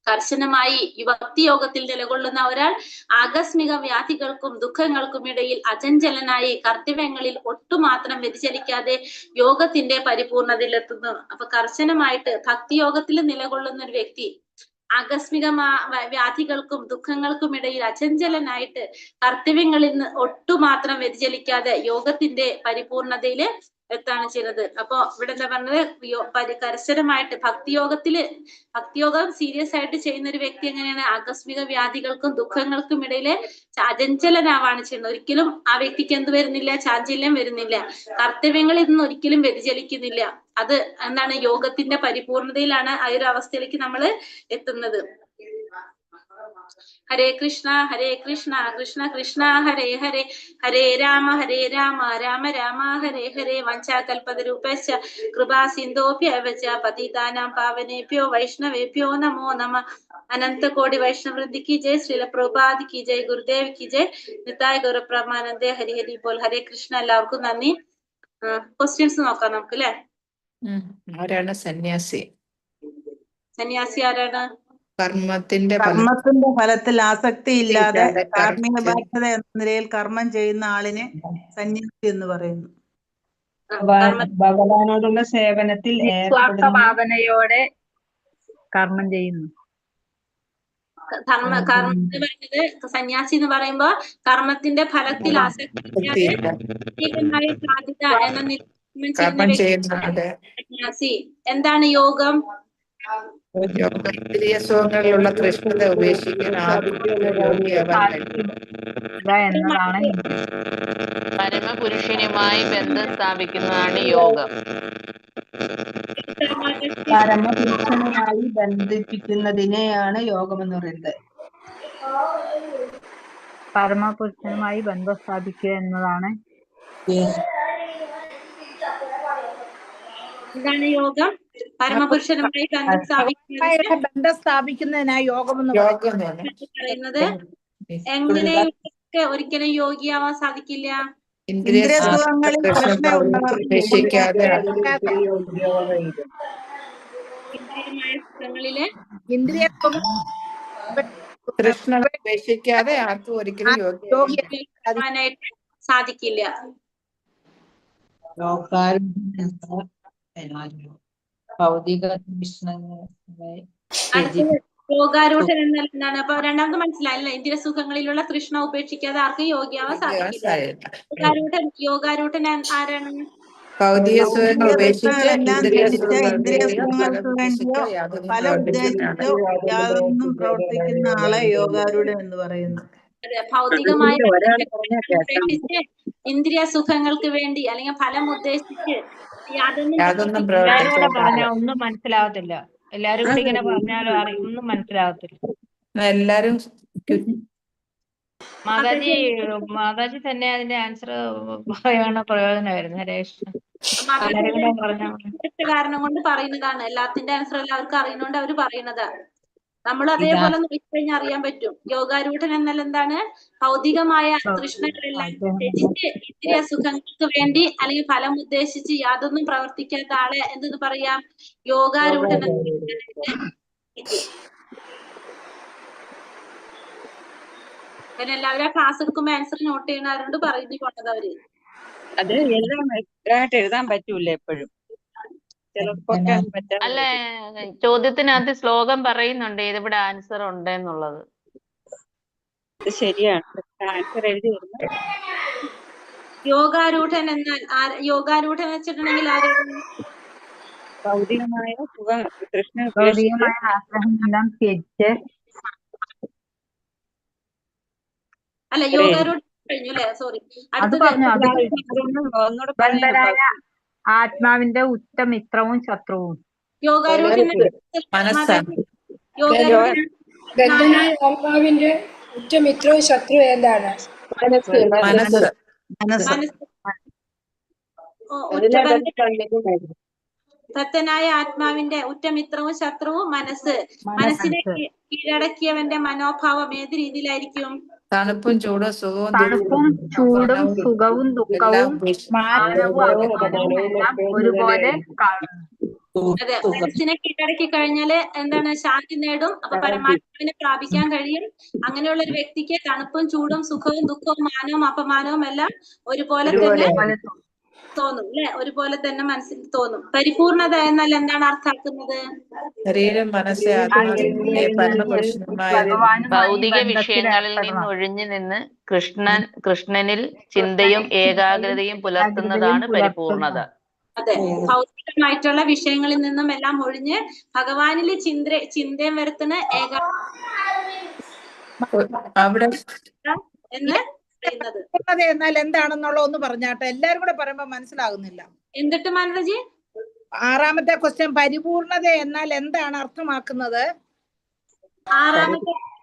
കർശനമായി ഈ ഭക്തിയോഗത്തിൽ നിലകൊള്ളുന്ന ഒരാൾ ആകസ്മിക വ്യാധികൾക്കും ദുഃഖങ്ങൾക്കും ഇടയിൽ അചഞ്ചലനായി കർത്തവ്യങ്ങളിൽ ഒട്ടുമാത്രം വ്യതിചലിക്കാതെ യോഗത്തിന്റെ പരിപൂർണതയിലെത്തുന്നു. അപ്പൊ കർശനമായിട്ട് ഭക്തിയോഗത്തിൽ നിലകൊള്ളുന്ന ഒരു വ്യക്തി ആകസ്മികമായ വ്യാധികൾക്കും ദുഃഖങ്ങൾക്കും ഇടയിൽ അചഞ്ചലനായിട്ട് കർത്തവ്യങ്ങളിൽ നിന്ന് ഒട്ടുമാത്രം വ്യതിചലിക്കാതെ യോഗത്തിന്റെ പരിപൂർണതയില് എത്താണ് ചെയ്യുന്നത്. അപ്പൊ ഇവിടെ എന്താ പറഞ്ഞത്, കർശനമായിട്ട് ഭക്തിയോഗം സീരിയസ് ആയിട്ട് ചെയ്യുന്ന ഒരു വ്യക്തി എങ്ങനെയാണ് ആകസ്മിക വ്യാധികൾക്കും ദുഃഖങ്ങൾക്കും ഇടയില് അചഞ്ചലനാവാണ് ചെയ്യുന്നത്. ഒരിക്കലും ആ വ്യക്തിക്ക് എന്ത് വരുന്നില്ല, ചാഞ്ചല്യം വരുന്നില്ല, കർത്തവ്യങ്ങളിൽ നിന്ന് ഒരിക്കലും വ്യതിചലിക്കുന്നില്ല. അത് എന്താണ്, യോഗത്തിന്റെ പരിപൂർണതയിലാണ് ആ ഒരു അവസ്ഥയിലേക്ക് നമ്മൾ എത്തുന്നത്. ഹരേ കൃഷ്ണ കൃഷ്ണ കൃഷ്ണ ഹരേ ഹരേ, ഹരേ രാമ രാമ രാമ ഹരേ ഹരേ. വഞ്ചാകൽപതരൂപശ്ച കൃപാ സിന്ധോഭ്യവച പതിതാനാം പാവനേഭ്യോ വൈഷ്ണവേഭ്യോ നമോ നമ. അനന്ത കോടി വൈഷ്ണവൃന്ദി കി ജയ്, ശ്രീല പ്രഭുപാദ് കി ജയ്, ഗുരുദേവ് കി ജയ്, നിതായ് ഗൗരപ്രമാനന്ദേ ഹരി ഹരി ബോൽ. ഹരേ കൃഷ്ണ. എല്ലാവർക്കും നന്ദി. ക്വസ്റ്റ്യൻസ് നോക്കാം നമുക്ക് അല്ലെ. ആരാണ് സന്യാസി? സന്യാസി ആരാണ്? കർമ്മത്തിന്റെ ഫലത്തിൽ ആസക്തി ഇല്ലാതെ കാർമ്മിക ബാധ്യത എന്ന നിലയിൽ കർമ്മം ചെയ്യുന്ന ആളിനെ സന്യാസി എന്ന് പറയുന്നു. ഭഗവാനോടുള്ള സേവനത്തിൽ ഭാവനയോടെ കർമ്മം ചെയ്യുന്നു. കർമ്മ എന്ന് പറയുന്നത്, സന്യാസി എന്ന് പറയുമ്പോ കർമ്മത്തിന്റെ ഫലത്തിൽ ആസക്തി സാധ്യത എന്ന സന്യാസി. എന്താണ് യോഗം? ഇന്ദ്രിയ സുഖങ്ങളിലുള്ള തൃഷ്ണത ഉപേക്ഷിക്കുന്ന എന്നതാണ് പരമപുരുഷനുമായി ബന്ധം സ്ഥാപിക്കുന്നതാണ് യോഗം. പരമപുരുഷനുമായി ബന്ധിപ്പിക്കുന്നതിനെയാണ് യോഗം എന്ന് പറയുന്നത്. പരമപുരുഷനുമായി ബന്ധം സ്ഥാപിക്കുക എന്നതാണ് എന്താണ് യോഗം? പരമപുരുഷനുമായി ബന്ധം സ്ഥാപിക്കുന്നതിനായി യോഗം എന്ന് പറയുന്നത്. എങ്ങനെയൊക്കെ ഒരിക്കലും യോഗിയാവാൻ സാധിക്കില്ല. ഇന്ദ്രിയ ഉപേക്ഷിക്കാതെ തൃഷ്ണ ഉപേക്ഷിക്കാതെ ആർക്കും ഒരിക്കലും യോഗിയാവാനായിട്ട് സാധിക്കില്ല. ഭൗതിക യോഗാരൂഢൻ എന്താണ്? അപ്പൊ രണ്ടാമത് മനസ്സിലായില്ല. ഇന്ദ്രിയ സുഖങ്ങളിലുള്ള തൃഷ്ണ ഉപേക്ഷിക്കാതെ ആർക്കും യോഗിയാവാൻ സാധിക്കില്ല. യോഗാരൂഢൻ ആരാണ്? ഭൗതിക സുഖങ്ങൾ ഉപേക്ഷിച്ച് ഇന്ദ്രിയ സുഖങ്ങൾക്ക് വേണ്ടിയോ പല ഉദ്ദേശിച്ചോ യാതൊന്നും പ്രവർത്തിക്കുന്ന ആളെ യോഗാരൂഢൻ എന്ന് പറയുന്നു. അതെ, ഭൗതികമായ ഇന്ദ്രിയ സുഖങ്ങൾക്ക് വേണ്ടി അല്ലെങ്കിൽ ഫലം ഉദ്ദേശിച്ച് യാതൊന്നും പറഞ്ഞാൽ ഒന്നും മനസ്സിലാവത്തില്ല. എല്ലാരും കൂടി ഇങ്ങനെ പറഞ്ഞാലും ഒന്നും മനസ്സിലാവത്തില്ല. എല്ലാരും മാതാജി തന്നെ അതിന്റെ ആൻസർ പറയണ പ്രയോജനമായിരുന്നു. ഹരേ കൃഷ്ണ. കാരണം കൊണ്ട് പറയുന്നതാണ്. എല്ലാത്തിന്റെ ആൻസർ എല്ലാവർക്കും അറിയുന്നോണ്ട് അവര് പറയുന്നതാണ്. നമ്മൾ അതേപോലെ നോക്കിക്കഴിഞ്ഞാൽ അറിയാൻ പറ്റും. യോഗാരൂഢൻ എന്നാൽ എന്താണ്? ഭൗതികമായ തൃഷ്ണകളെല്ലാം ത്യജിച്ച് ഇന്ദ്രിയ സുഖങ്ങൾക്ക് വേണ്ടി അല്ലെങ്കിൽ ഫലം ഉദ്ദേശിച്ച് യാതൊന്നും പ്രവർത്തിക്കാത്ത ആളെ എന്തെന്ന് പറയാം? യോഗാരൂഢൻ. പിന്നെ എല്ലാവരും ക്ലാസ് എടുക്കുമ്പോ ആൻസർ നോട്ട് ചെയ്യണവരോട് പറഞ്ഞു കൊണ്ടത് അവര്. അത് എല്ലാം വ്യക്തമായിട്ട് എഴുതാൻ പറ്റൂല എപ്പോഴും, ചിലർക്കൊക്കെ അത് പറ്റാൻ അല്ല, ചോദ്യത്തിനകത്ത് ശ്ലോകം പറയുന്നുണ്ട് ഇതിവിടെ ആൻസർ ഉണ്ടെന്നുള്ളത്. ഇത് ശരിയാണ്. ആൻസർ എഴുതി വരുന്നത് യോഗാരൂഢൻ എന്നാൽ യോഗാരൂഢൻ വെച്ചിട്ടുണ്ടെങ്കിൽ ആര്? ഭൗതികമായ സുഖം കൃഷ്ണ ഉപേക്ഷിച്ച് ഭൗതികമായ ആഗ്രഹമെല്ലാം ത്യജിച്ച് അല്ല, യോഗാരൂഢൻ കഴിഞ്ഞു അല്ലേ? സോറി, അത് അടുത്തത് പറഞ്ഞു. അത് ഒന്നുകൂടെ പറയാൻ ബന്ധരായ ആത്മാവിന്റെ ഉറ്റമിത്രവും ശത്രുവും. യോഗാരൂഢൻ മനസ്സാണ്. യോഗാരൂഢൻ ബന്ധനായ ആത്മാവിന്റെ ഉറ്റമിത്രവും ശത്രു എന്താണ്? മനസ്സ് മനസ്സ്. മനസ്സ്. ഭക്തനായ ആത്മാവിന്റെ ഉറ്റമിത്രവും ശത്രുവും മനസ്സ്. മനസ്സിനെ കീഴടക്കിയവന്റെ മനോഭാവം ഏത് രീതിയിലായിരിക്കും? തണുപ്പും ചൂടും സുഖവും തണുപ്പും ചൂടും സുഖവും ദുഃഖവും മാനവും അപമാനവും എല്ലാം ഒരുപോലെ കാണുന്നു. അതെ, മനസ്സിനെ കീഴടക്കി കഴിഞ്ഞാല് എന്താണ്? ശാന്തി നേടും. അപ്പൊ പരമാത്മാവിനെ പ്രാപിക്കാൻ കഴിയും. അങ്ങനെയുള്ള ഒരു വ്യക്തിക്ക് തണുപ്പും ചൂടും സുഖവും ദുഃഖവും മാനവും അപമാനവും എല്ലാം ഒരുപോലെ തന്നെ തോന്നും അല്ലെ? ഒരുപോലെ തന്നെ മനസ്സിൽ തോന്നും. പരിപൂർണത എന്നാൽ എന്താണ് അർത്ഥാക്കുന്നത്? ശരീരം, മനസ്സ്, ആത്മാവിനെ പരമപുരുഷനുമായ ഭൗതിക വിഷയങ്ങളിൽ നിന്ന് ഒഴിഞ്ഞു നിന്ന് കൃഷ്ണനിൽ ചിന്തയും ഏകാഗ്രതയും പുലർത്തുന്നതാണ് പരിപൂർണത. അതെ, ഭൗതികമായിട്ടുള്ള വിഷയങ്ങളിൽ നിന്നും എല്ലാം ഒഴിഞ്ഞ് ഭഗവാനിൽ ചിന്തയും വരുത്തുന്ന അവിടെ എന്ന് പറയുന്നത്. പരിപൂർണത എന്നാൽ എന്താണെന്നുള്ള ഒന്ന് പറഞ്ഞാട്ടെ, എല്ലാരും കൂടെ പറയുമ്പോ മനസ്സിലാകുന്നില്ല. എന്നിട്ട് മാനവജി 6ാമത്തെ ക്വസ്റ്റ്യൻ, പരിപൂർണത എന്നാൽ എന്താണ് അർത്ഥമാക്കുന്നത്?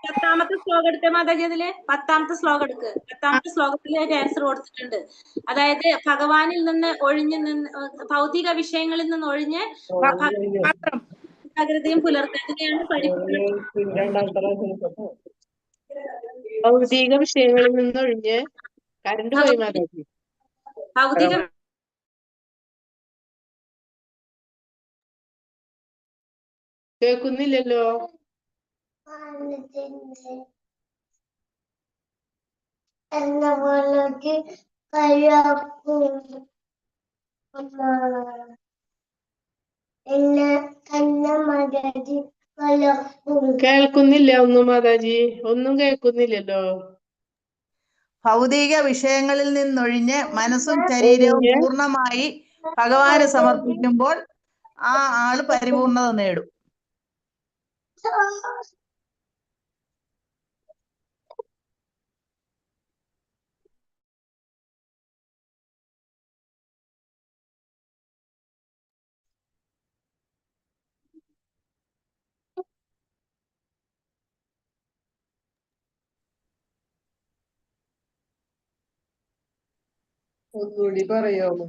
10ാമത്തെ ശ്ലോകം എടുത്തേ മാതാജി. അതില് 10ാമത്തെ ശ്ലോകം എടുക്ക്. 10ാമത്തെ ശ്ലോകത്തിൽ ഒരു ആൻസർ കൊടുത്തിട്ടുണ്ട്. അതായത് ഭഗവാനിൽ നിന്ന് ഒഴിഞ്ഞു നിന്ന് ഭൗതിക വിഷയങ്ങളിൽ നിന്ന് ഒഴിഞ്ഞ് ജാഗ്രതയും പുലർത്തേണ്ടതാണ് ഭൗതിക വിഷയങ്ങളിൽ നിന്നൊഴിഞ്ഞ് കരണ്ട് പോയി മാതാജി. ഭൗതിക കേൾക്കുന്നില്ലല്ലോ. കേൾക്കുന്നില്ല ഒന്നും മാതാജി, ഒന്നും കേൾക്കുന്നില്ലല്ലോ. ഭൗതിക വിഷയങ്ങളിൽ നിന്നൊഴിഞ്ഞ് മനസ്സും ശരീരവും പൂർണ്ണമായി ഭഗവാന് സമർപ്പിക്കുമ്പോൾ ആ ആള് പരിപൂർണത നേടും. ഒന്നുകൂടി പറയാമോ?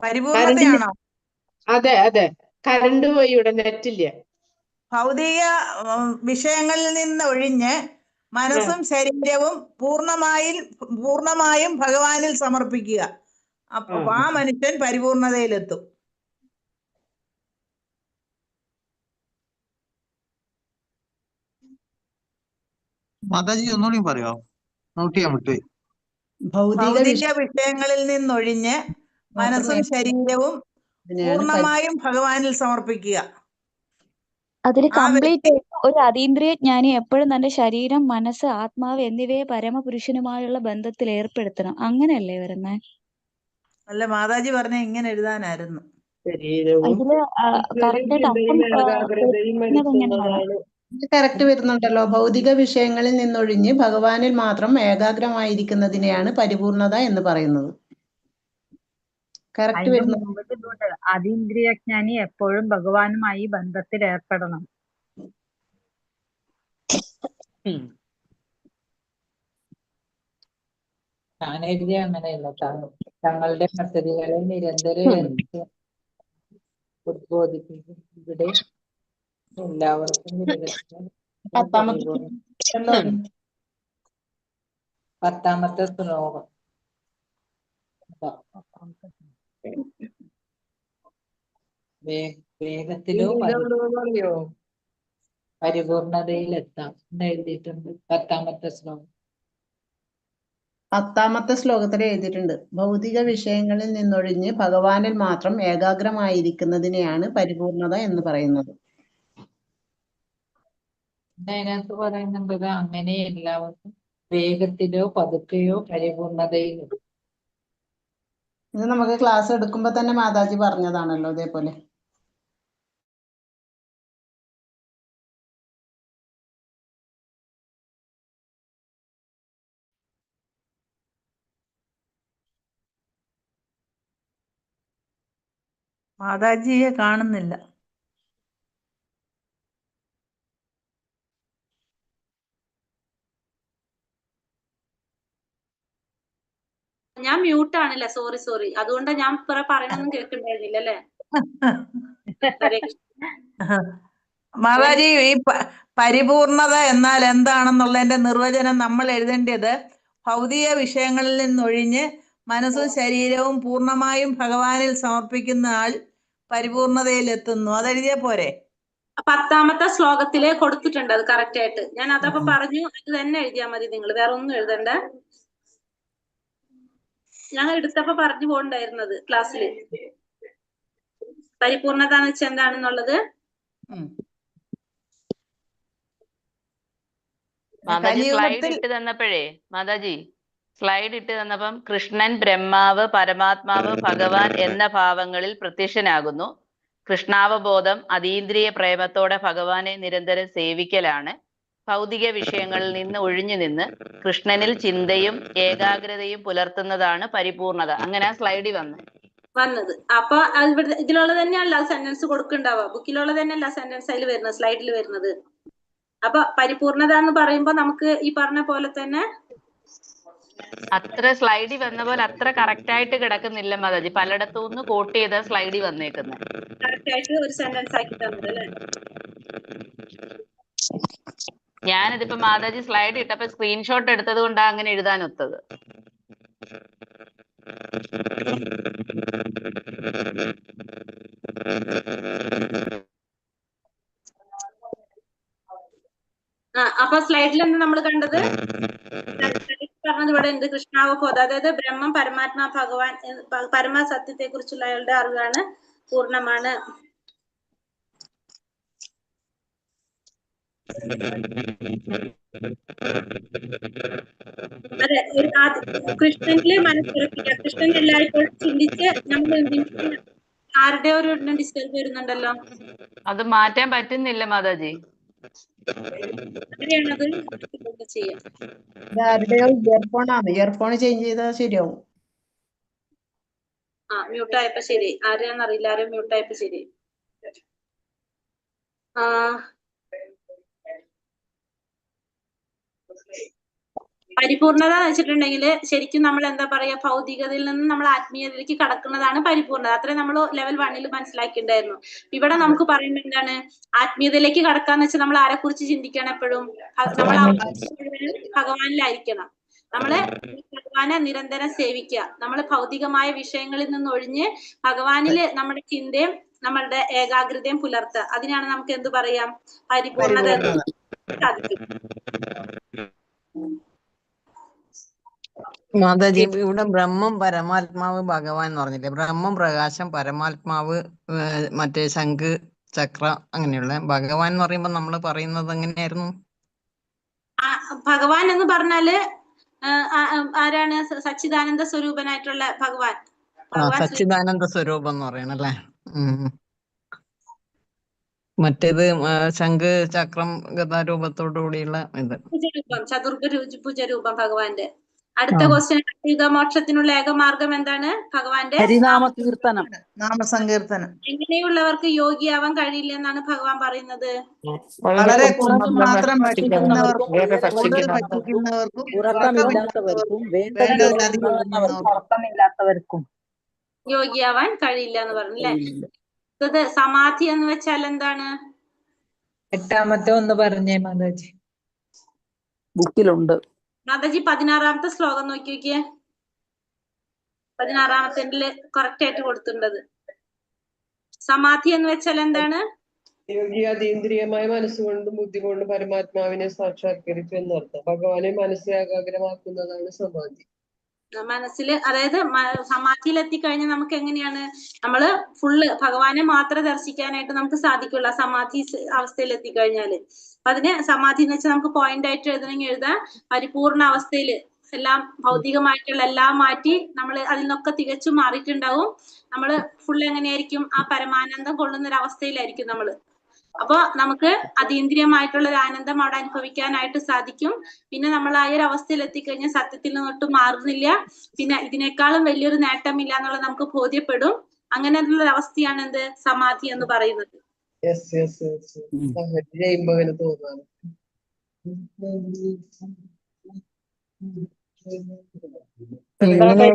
പരിപൂർണതയാണോ? അതെ അതെ, കരണ്ട് പോയി, ഇവിടെ നെറ്റില്ല. ഭൗതിക വിഷയങ്ങളിൽ നിന്ന് ഒഴിഞ്ഞ് മനസ്സും ശരീരവും പൂർണ്ണമായും ഭഗവാനിൽ സമർപ്പിക്കുക. അപ്പൊ ആ മനുഷ്യൻ പരിപൂർണതയിലെത്തും. മാതാജി ഒന്നുകൂടി പറയോ? നോട്ട് ചെയ്യാൻ വിട്ടുപോയി. ഭൗതിക വിഷയങ്ങളിൽ നിന്നൊഴിഞ്ഞ് മനസ്സും ശരീരവും പൂർണ്ണമായും ഭഗവാനിൽ സമർപ്പിക്കുക. അതിൽ കംപ്ലീറ്റ് ഒരു അതീന്ദ്രിയ ജ്ഞാനി എപ്പോഴും തന്റെ ശരീരം, മനസ്സ്, ആത്മാവ് എന്നിവയെ പരമപുരുഷനുമായുള്ള ബന്ധത്തിൽ ഏർപ്പെടുത്തണം. അങ്ങനെയല്ലേ വരുന്നേ? അല്ല, മാതാജി പറഞ്ഞ ഇങ്ങനെ എഴുതാനായിരുന്നു. ഇതില് കറക്റ്റ് കറക്റ്റ് വരുന്നുണ്ടല്ലോ. ഭൗതിക വിഷയങ്ങളിൽ നിന്നൊഴിഞ്ഞ് ഭഗവാനിൽ മാത്രം ഏകാഗ്രമായിരിക്കുന്നതിനെയാണ് പരിപൂർണത എന്ന് പറയുന്നത്. കറക്റ്റ് വരുന്നുണ്ട്. അതീന്ദ്രിയജ്ഞാനി എപ്പോഴും ഭഗവാനുമായി ബന്ധത്തിൽ ഏർപ്പെടണം. ഞാനെഴുതിയ അങ്ങനെയല്ല. തങ്ങളുടെ പദ്ധതികളെ നിരന്തരം ഉദ്ബോധിപ്പിക്കും. ഇവിടെ എല്ലാവർക്കും 10ാമത്തെ ശ്ലോകം. വേഗത്തിലോ പറയോ? പരിപൂർണതയിലെത്താം എന്ന് എഴുതിയിട്ടുണ്ട് 10ാമത്തെ ശ്ലോകം. 10ാമത്തെ ശ്ലോകത്തിൽ എഴുതിയിട്ടുണ്ട്, ഭൗതിക വിഷയങ്ങളിൽ നിന്നൊഴിഞ്ഞ് ഭഗവാനിൽ മാത്രം ഏകാഗ്രമായിരിക്കുന്നതിനെയാണ് പരിപൂർണത എന്ന് പറയുന്നത്. അതിനകത്ത് പറയുന്നുണ്ട് അങ്ങനെ എല്ലാവർക്കും വേഗത്തിലോ പതുക്കെയോ പരിപൂർണതയിലും. ഇത് നമുക്ക് ക്ലാസ് എടുക്കുമ്പോ തന്നെ മാതാജി പറഞ്ഞതാണല്ലോ ഇതേപോലെ. മാതാജിയെ കാണുന്നില്ല. ഞാൻ മ്യൂട്ട് ആണല്ലേ, സോറി. അതുകൊണ്ട് ഞാൻ പറയണൊന്നും കേൾക്കണ്ടായിരുന്നില്ല അല്ലേ? ഹരേ കൃഷ്ണ. മാതാജി, ഈ പരിപൂർണത എന്നാൽ എന്താണെന്നുള്ളതിന്റെ നിർവചനം നമ്മൾ എഴുതേണ്ടത് ഭൗതിക വിഷയങ്ങളിൽ നിന്നൊഴിഞ്ഞ് മനസ്സും ശരീരവും പൂർണ്ണമായും ഭഗവാനിൽ സമർപ്പിക്കുന്ന ആൾ പരിപൂർണതയിലെത്തുന്നു. അതെഴുതിയാ പോരെ? 10ാമത്തെ ശ്ലോകത്തില് കൊടുത്തിട്ടുണ്ട് അത് കറക്റ്റ് ആയിട്ട്. ഞാൻ അതപ്പോ പറഞ്ഞു, അത് തന്നെ എഴുതിയാൽ മതി നിങ്ങൾ, വേറെ ഒന്നും എഴുതണ്ട. ഞങ്ങൾ എടുത്തപ്പോ പറഞ്ഞു പോകണ്ടായിരുന്നത് ക്ലാസ്സില്. പരിപൂർണത എന്ന് വെച്ചാൽ എന്താണെന്നുള്ളത്. മാതാജി സ്ലൈഡ് ഇട്ട് തന്നപ്പോഴേ, മാതാജി സ്ലൈഡ് ഇട്ട് തന്നപ്പം കൃഷ്ണൻ ബ്രഹ്മാവ്, പരമാത്മാവ്, ഭഗവാൻ എന്ന ഭാവങ്ങളിൽ പ്രത്യക്ഷനാകുന്നു. കൃഷ്ണാവബോധം അതീന്ദ്രിയ പ്രേമത്തോടെ ഭഗവാനെ നിരന്തരം സേവിക്കലാണ്. ഭൗതിക വിഷയങ്ങളിൽ നിന്ന് ഒഴിഞ്ഞു നിന്ന് കൃഷ്ണനിൽ ചിന്തയും ഏകാഗ്രതയും പുലർത്തുന്നതാണ് പരിപൂർണത. അങ്ങനെ സ്ലൈഡിൽ വന്നത്. അപ്പൊ ഇതിലുള്ള തന്നെയല്ല സെന്റൻസ് കൊടുക്കണ്ടാവുക, ബുക്കിലുള്ള തന്നെയല്ല സെന്റൻസ് അതിൽ വരുന്നത്, സ്ലൈഡിൽ വരുന്നത്. അപ്പൊ പരിപൂർണത എന്ന് പറയുമ്പോ നമുക്ക് ഈ പറഞ്ഞ പോലെ തന്നെ അത്ര സ്ലൈഡിൽ വന്ന പോലെ അത്ര കറക്റ്റ് ആയിട്ട് കിടക്കുന്നില്ല മാതാജി. പലയിടത്തുനിന്ന് കോട്ട് ചെയ്ത സ്ലൈഡിൽ വന്നേക്കുന്നത്. കറക്റ്റ് ആയിട്ട് ഒരു സെന്റൻസ് ആക്കി തന്നത് അല്ലേ? ഞാനിതിപ്പോ മാതാജി സ്ലൈഡ് ഇട്ടപ്പോ സ്ക്രീൻഷോട്ട് എടുത്തത് കൊണ്ടാണ് അങ്ങനെ എഴുതാനൊത്തത്. അപ്പൊ സ്ലൈഡിൽ എന്താ നമ്മൾ കണ്ടത്? പറഞ്ഞത് ഇവിടെ ഉണ്ട്, കൃഷ്ണാവബോധം, അതായത് ബ്രഹ്മം, പരമാത്മാ, ഭഗവാൻ, പരമസത്യത്തെ കുറിച്ചുള്ള അയാളുടെ അറിവാണ് പൂർണ്ണമാണ്. അതെ, കൃഷ്ണനില് മനസ്സുറപ്പിക്കുക. കൃഷ്ണൻ എല്ലായ്പ്പോഴും ചിന്തിച്ച് നമ്മൾ ആരുടെ ഒരു ഡിസ്റ്റർബ് വരുന്നുണ്ടല്ലോ, അത് മാറ്റാൻ പറ്റുന്നില്ല മാതാജി. ആരുടെയോ ഇയർഫോണാണ്, ഇയർഫോൺ ചേഞ്ച് ചെയ്താൽ ശരിയാവും. മ്യൂട്ടായപ്പോ ശരി, ആരെയാണെന്നറിയില്ല, ആരും മ്യൂട്ടായപ്പോ ശരി. പരിപൂർണത എന്ന് വെച്ചിട്ടുണ്ടെങ്കിൽ ശരിക്കും നമ്മൾ എന്താ പറയാ, ഭൗതികതയിൽ നിന്ന് നമ്മൾ ആത്മീയതയിലേക്ക് കടക്കുന്നതാണ് പരിപൂർണത. അത്രേ നമ്മൾ ലെവൽ 1 മനസ്സിലാക്കിയിട്ടുണ്ടായിരുന്നു. ഇവിടെ നമുക്ക് പറയുന്നത് എന്താണ്? ആത്മീയതയിലേക്ക് കടക്കാന്ന് വെച്ചാൽ നമ്മൾ ആരെ കുറിച്ച് ചിന്തിക്കണം? എപ്പോഴും നമ്മൾ ഭഗവാനിലായിരിക്കണം. നമ്മള് ഭഗവാനെ നിരന്തരം സേവിക്കുക. നമ്മൾ ഭൗതികമായ വിഷയങ്ങളിൽ നിന്ന് ഒഴിഞ്ഞ് ഭഗവാനില് നമ്മുടെ ചിന്തയും നമ്മളുടെ ഏകാഗ്രതയും പുലർത്തുക. അതിനാണ് നമുക്ക് എന്ത് പറയാം? പരിപൂർണത സാധിക്കും. മാതാജി, ഇവിടെ ബ്രഹ്മം, പരമാത്മാവ്, ഭഗവാൻ എന്ന് പറഞ്ഞില്ലേ? ബ്രഹ്മം പ്രകാശം, പരമാത്മാവ് മറ്റേ ശംഖ്, ചക്ര, അങ്ങനെയുള്ള. ഭഗവാൻ എന്ന് പറയുമ്പോ നമ്മൾ പറയുന്നത് എങ്ങനെയായിരുന്നു? ഭഗവാൻ എന്ന് പറഞ്ഞാല് ആരാണ്? സച്ചിദാനന്ദ സ്വരൂപനായിട്ടുള്ള ഭഗവാൻ. സച്ചിദാനന്ദ സ്വരൂപം എന്ന് പറയണല്ലേ? മറ്റേത് ശംഖ്, ചക്രം, ഗദാരൂപത്തോടു കൂടിയുള്ള ഇത് ചതുർഭുജരൂപം ഭഗവാന്റെ. അടുത്ത ക്വസ്റ്റ്യൻ, യുഗമോക്ഷത്തിനുള്ള ഏകമാർഗം എന്താണ്? ഭഗവാന്റെ ഹരിനാമ കീർത്തനം, നാമസങ്കീർത്തനം. എങ്ങനെയുള്ളവർക്ക് യോഗിയാവാൻ കഴിയില്ല എന്നാണ് ഭഗവാൻ പറയുന്നത്? വളരെ കുറച്ച് മാത്രം ഭക്ഷിക്കുന്നവർക്കും കൂടുതൽ ഭക്ഷിക്കുന്നവർക്കും ഉറക്കമില്ലാത്തവർക്കും ഉറക്കമില്ലാത്തവർക്കും യോഗിയാവാൻ കഴിയില്ല എന്ന് പറഞ്ഞു അല്ലേ? സമാധി എന്ന് വെച്ചാൽ എന്താണ്? 8ാമത്തെ ഒന്ന് പറഞ്ഞേ മാതാജി. ബുക്കിലുണ്ട് മാതാജി. 16ാമത്തെ ശ്ലോകം നോക്കി നോക്കിയേ. 16ാമത്തെ കറക്റ്റ് ആയിട്ട് കൊടുത്തിട്ടുണ്ടത്. സമാധി എന്ന് വെച്ചാൽ എന്താണ്? യോഗി അതീന്ദ്രിയമായ മനസ്സുകൊണ്ടും ബുദ്ധി കൊണ്ടും പരമാത്മാവിനെ സാക്ഷാത്കരിച്ചു എന്നർത്ഥം. ഭഗവാനെ മനസ്സ് ഏകാഗ്രമാക്കുന്നതാണ് സമാധി. മനസ്സിൽ, അതായത് സമാധിയിൽ എത്തിക്കഴിഞ്ഞാൽ നമുക്ക് എങ്ങനെയാണ് നമ്മള് ഫുള്ള് ഭഗവാനെ മാത്രമേ ദർശിക്കാനായിട്ട് നമുക്ക് സാധിക്കുള്ളൂ ആ സമാധി അവസ്ഥയിൽ എത്തിക്കഴിഞ്ഞാല്. അപ്പൊ അതിന് സമാധി എന്ന് വെച്ചാൽ നമുക്ക് പോയിന്റ് ആയിട്ട് എഴുതണമെങ്കിൽ എഴുതാൻ പരിപൂർണ അവസ്ഥയില് എല്ലാം ഭൗതികമായിട്ടുള്ള എല്ലാം മാറ്റി നമ്മൾ അതിൽ നിന്നൊക്കെ തികച്ചും മാറിയിട്ടുണ്ടാവും. നമ്മള് ഫുൾ എങ്ങനെയായിരിക്കും ആ പരമാനന്ദം കൊള്ളുന്ന ഒരു അവസ്ഥയിലായിരിക്കും നമ്മള്. അപ്പൊ നമുക്ക് അതീന്ദ്രിയമായിട്ടുള്ള ഒരു ആനന്ദം അവിടെ അനുഭവിക്കാനായിട്ട് സാധിക്കും. പിന്നെ നമ്മൾ ആ ഒരു അവസ്ഥയിൽ എത്തിക്കഴിഞ്ഞാൽ സത്യത്തിൽ നിന്നൊട്ടും മാറുന്നില്ല, പിന്നെ ഇതിനേക്കാളും വലിയൊരു നേട്ടമില്ല എന്നുള്ളത് നമുക്ക് ബോധ്യപ്പെടും. അങ്ങനെയുള്ള ഒരു അവസ്ഥയാണ് എന്ത് സമാധി എന്ന് പറയുന്നത്. ജയിമ്പങ്ങനെ തോന്നാണ്. എങ്ങനെ